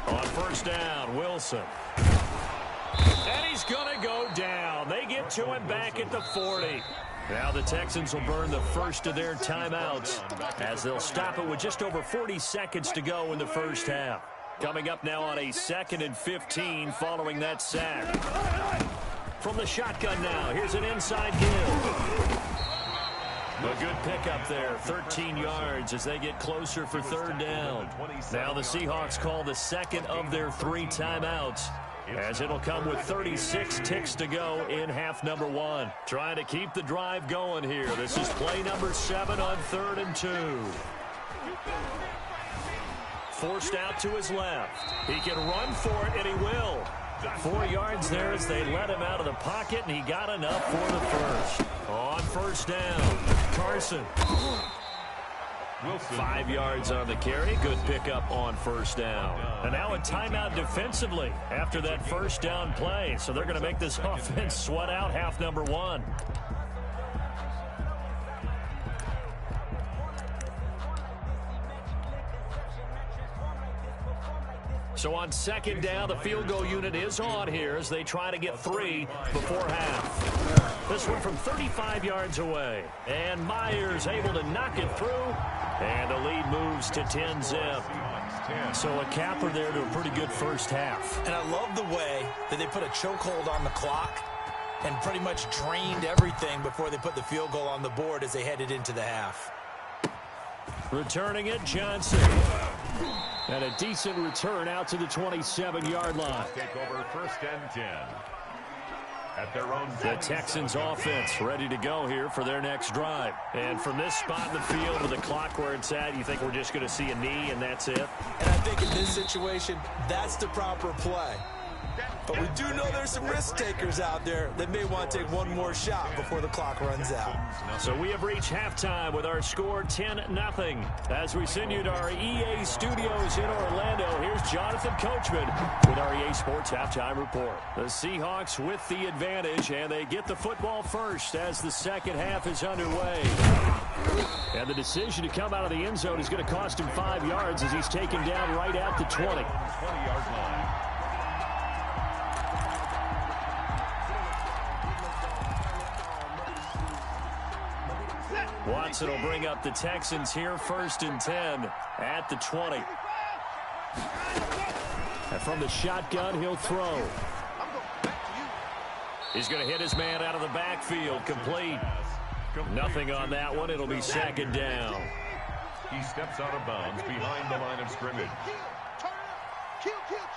On 1st down, Wilson. And he's going to go down. They get to him back at the 40. Now the Texans will burn the first of their timeouts, as they'll stop it with just over 40 seconds to go in the first half. Coming up now on a 2nd and 15 following that sack. From the shotgun now, here's an inside give. A good pickup there, 13 yards as they get closer for 3rd down. Now the Seahawks call the second of their 3 timeouts, as it'll come with 36 ticks to go in half number 1. Trying to keep the drive going here. This is play number 7 on 3rd and 2. Forced out to his left. He can run for it, and he will. 4 yards there as they let him out of the pocket, and he got enough for the first. On 1st down, Carson. 5 yards on the carry. Good pickup on 1st down. And now a timeout defensively after that 1st down play. So they're going to make this offense sweat out half number 1. So on 2nd down, the field goal unit is on here as they try to get 3 before half. This one from 35 yards away. And Myers able to knock it through. And the lead moves to 10-zip. So a capper there to a pretty good first half. And I love the way that they put a chokehold on the clock and pretty much drained everything before they put the field goal on the board as they headed into the half. Returning it, Johnson. And a decent return out to the 27-yard line. Take over 1st and 10. At their own the Texans offense ready to go here for their next drive. And from this spot in the field with the clock where it's at, you think we're just going to see a knee and that's it? And I think in this situation, that's the proper play. But we do know there's some risk takers out there that may want to take one more shot before the clock runs out. So we have reached halftime with our score 10-0. As we send you to our EA studios in Orlando, here's Jonathan Coachman with our EA Sports Halftime Report. The Seahawks with the advantage, and they get the football first as the second half is underway. And the decision to come out of the end zone is going to cost him 5 yards as he's taken down right at the 20. 20-yard line. Watson will bring up the Texans here 1st and 10 at the 20. And from the shotgun, he'll throw. He's going to hit his man out of the backfield. Complete. Nothing on that one. It'll be 2nd down. He steps out of bounds behind the line of scrimmage. Kill, turn up.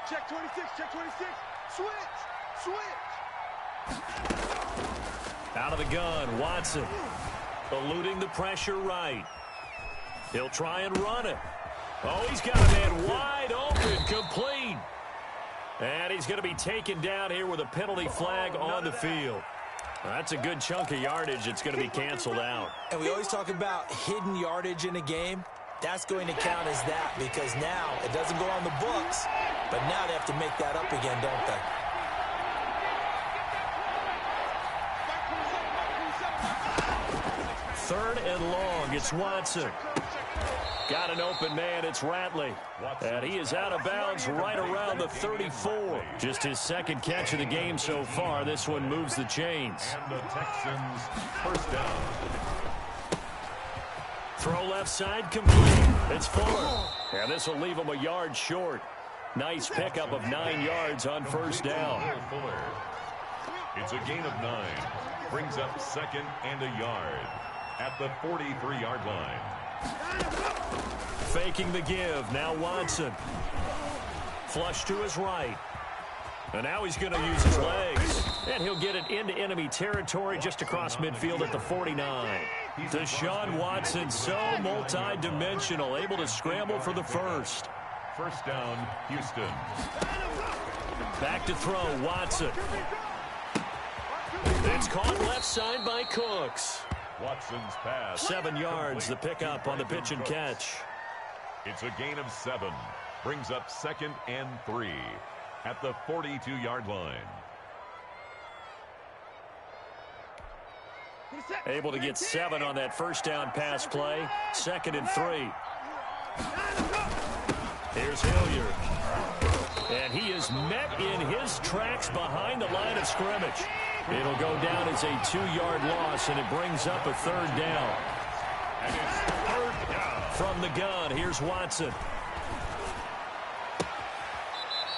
Check 26, check 26. Switch. Out of the gun, Watson. Eluding the pressure right. He'll try and run it. Oh, he's got a man wide open, complete. And he's going to be taken down here with a penalty flag on the field. That's a good chunk of yardage. It's going to be canceled out. And we always talk about hidden yardage in a game. That's going to count as that because now it doesn't go on the books, but now they have to make that up again, don't they? Third and long, it's Watson. Got an open man, it's Ratley. And he is out of bounds right around the 34. Just his second catch of the game so far. This one moves the chains. And the Texans first down. Throw left side, complete. It's Fuller. And this will leave him a yard short. Nice pickup of 9 yards on 1st down. It's a gain of 9. Brings up 2nd and a yard at the 43-yard line. Faking the give. Now Watson. Flush to his right. And now he's going to use his legs. And he'll get it into enemy territory just across midfield at the 49. Deshaun Watson, so multi-dimensional, able to scramble for the first. First down, Houston. Back to throw, Watson. It's caught left side by Cooks. Watson's pass. 7 yards, the pickup on the pitch and catch. It's a gain of 7. Brings up 2nd and 3 at the 42-yard line. Able to get 7 on that first down pass play. 2nd and 3. Here's Hilliard. And he is met in his tracks behind the line of scrimmage. It'll go down as a 2-yard loss, and it brings up a 3rd down. And it's 3rd down. From the gun, here's Watson.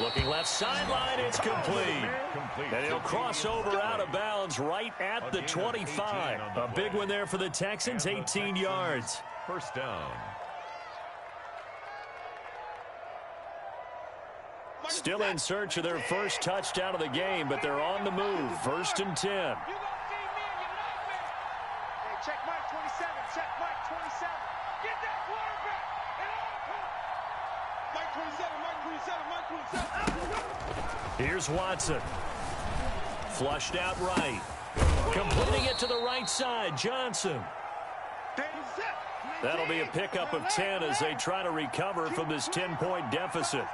Looking left sideline, it's complete. And he'll cross over out of bounds right at the 25. A big one there for the Texans, 18 yards. First down. Still in search of their first touchdown of the game, but they're on the move. 1st and 10. Hey, check Mike 27. Check Mike 27. Get that quarterback. And Mike 27. Mike 27. Mike 27. Here's Watson. Flushed out right. Completing it to the right side. Johnson. That'll be a pickup of 10 as they try to recover from this 10-point deficit.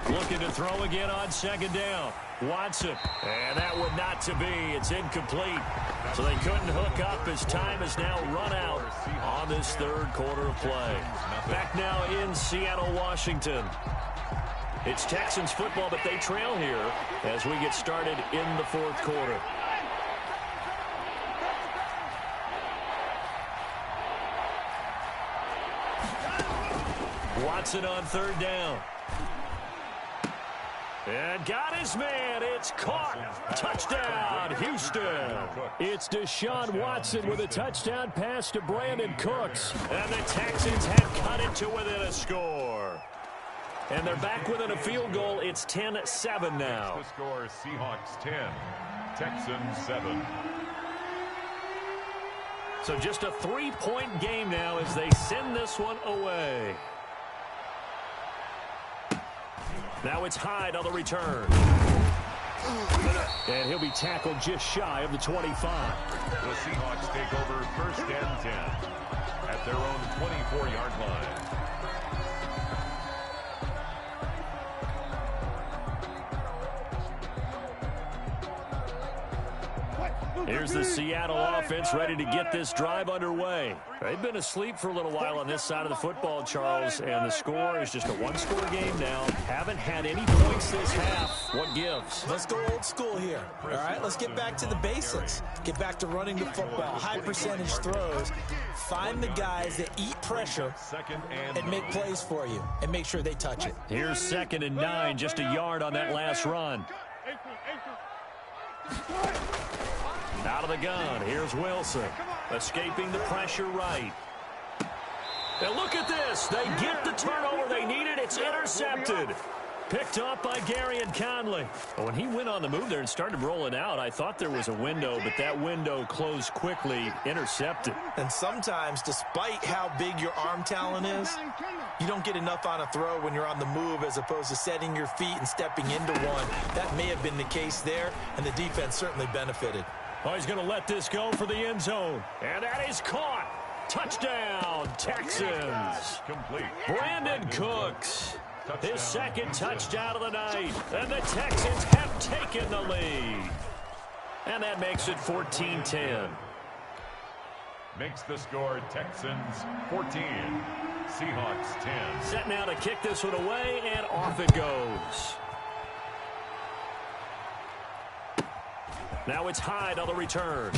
Looking to throw again on 2nd down. Watson. And that would not to be. It's incomplete. So they couldn't hook up as time is now run out on this 3rd quarter of play. Back now in Seattle, Washington. It's Texans football, but they trail here as we get started in the 4th quarter. Watson on 3rd down. And got his man. It's caught. Touchdown, Houston. It's Deshaun Watson with a touchdown pass to Brandon Cooks. And the Texans have cut it to within a score. And they're back within a field goal. It's 10-7 now. The score, Seahawks 10, Texans 7. So just a 3-point game now as they send this one away. Now it's Hyde on the return. And he'll be tackled just shy of the 25. The Seahawks take over 1st and 10 at their own 24-yard line. Here's the Seattle offense ready to get this drive underway. They've been asleep for a little while on this side of the football, Charles, and the score is just a 1-score game now. Haven't had any points this half. What gives? Let's go old school here. All right, let's get back to the basics. Get back to running the football, high percentage throws. Find the guys that eat pressure and make plays for you and make sure they touch it. Here's 2nd and 9, just a yard on that last run. Out of the gun, here's Wilson. Escaping the pressure right. And look at this. They get the turnover they needed. It's intercepted. Picked up by Gary and Conley. But when he went on the move there and started rolling out, I thought there was a window, but that window closed quickly, intercepted. And sometimes, despite how big your arm talent is, you don't get enough on a throw when you're on the move as opposed to setting your feet and stepping into one. That may have been the case there, and the defense certainly benefited. Oh, he's going to let this go for the end zone. And that is caught. Touchdown, Texans. Complete. Brandon Cooks. His 2nd touchdown of the night. And the Texans have taken the lead. And that makes it 14-10. Makes the score Texans 14, Seahawks 10. Set now to kick this one away, and off it goes. Now it's Hyde on the return.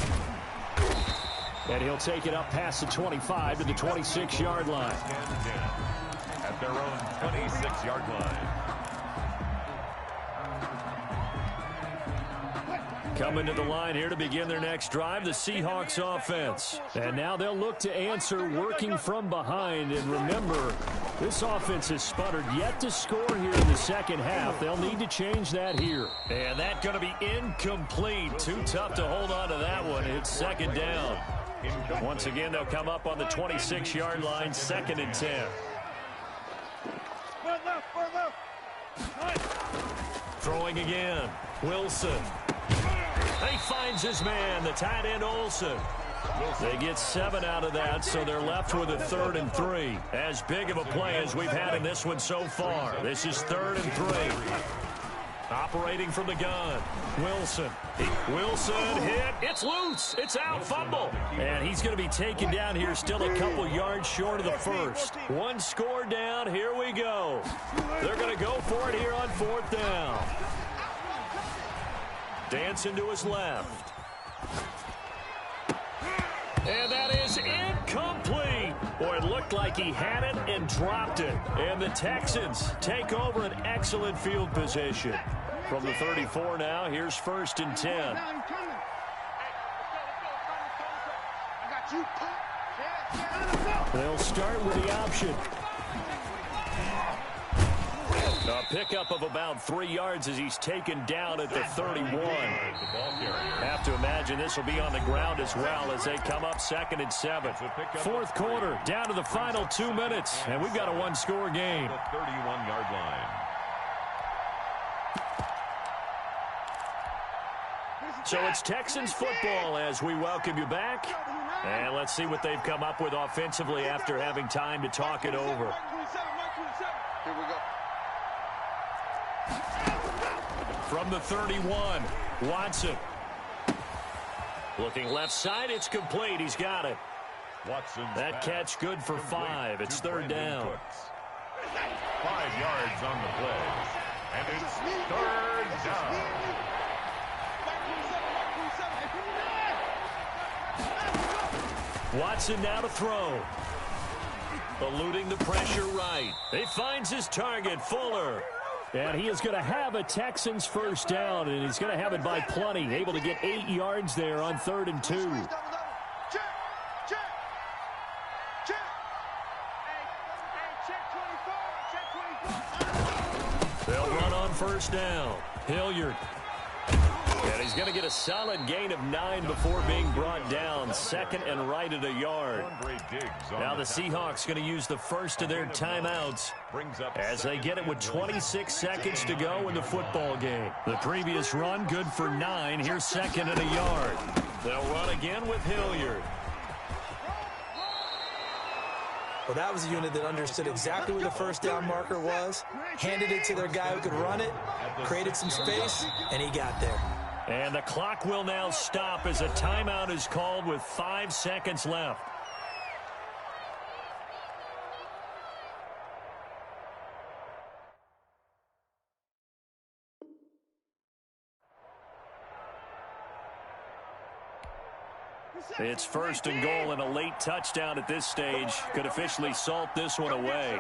And he'll take it up past the 25 to the 26-yard line. At their own 26-yard line. Coming to the line here to begin their next drive, the Seahawks offense. And now they'll look to answer working from behind. And remember, this offense has sputtered yet to score here in the second half. They'll need to change that here. And that's going to be incomplete. Too tough to hold on to that one. It's second down. Once again, they'll come up on the 26-yard line, 2nd and 10. Throwing again. Wilson. He finds his man, the tight end Olsen. They get 7 out of that, so they're left with a 3rd and 3. As big of a play as we've had in this one so far. This is 3rd and 3. Operating from the gun. Wilson hit. It's loose. It's out. Fumble. And he's going to be taken down here, still a couple yards short of the first. 1 score down. Here we go. They're going to go for it here on 4th down. Dancing to his left. And that is incomplete. Boy, it looked like he had it and dropped it. And the Texans take over an excellent field position. From the 34 now, here's 1st and 10. They'll start with the option. A pickup of about 3 yards as he's taken down at the 31. Have to imagine this will be on the ground as well as they come up 2nd and 7. 4th quarter, down to the final 2 minutes, and we've got a 1-score game. 31-yard line. So it's Texans football as we welcome you back. And let's see what they've come up with offensively after having time to talk it over. Here we go. From the 31, Watson. Looking left side, it's complete. He's got it. That catch good for 5. It's 3rd down. 5 yards on the play. And it's 3rd down. Watson now to throw. Eluding the pressure right. He finds his target, Fuller. And he is going to have a Texans 1st down, and he's going to have it by plenty. Able to get 8 yards there on 3rd and 2. They'll run on 1st down. Hilliard. And he's going to get a solid gain of 9 before being brought down. 2nd and right at a yard. Now the Seahawks going to use the first of their timeouts as they get it with 26 seconds to go in the football game. The previous run good for 9. Here's 2nd and a yard. They'll run again with Hilliard. Well, that was a unit that understood exactly where the 1st down marker was, handed it to their guy who could run it, created some space, and he got there. And the clock will now stop as a timeout is called with 5 seconds left. It's 1st and goal, and a late touchdown at this stage could officially salt this one away.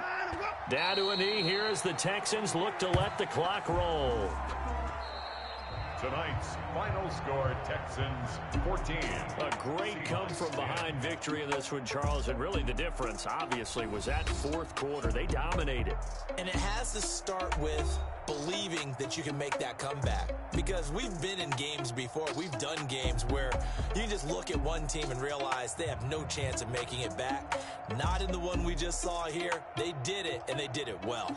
Down to a knee here as the Texans look to let the clock roll. Tonight's final score, Texans 14. A great come-from-behind victory in this one, Charles, and really the difference, obviously, was that 4th quarter. They dominated. And it has to start with believing that you can make that comeback. Because we've been in games before. We've done games where you just look at one team and realize they have no chance of making it back. Not in the one we just saw here. They did it, and they did it well.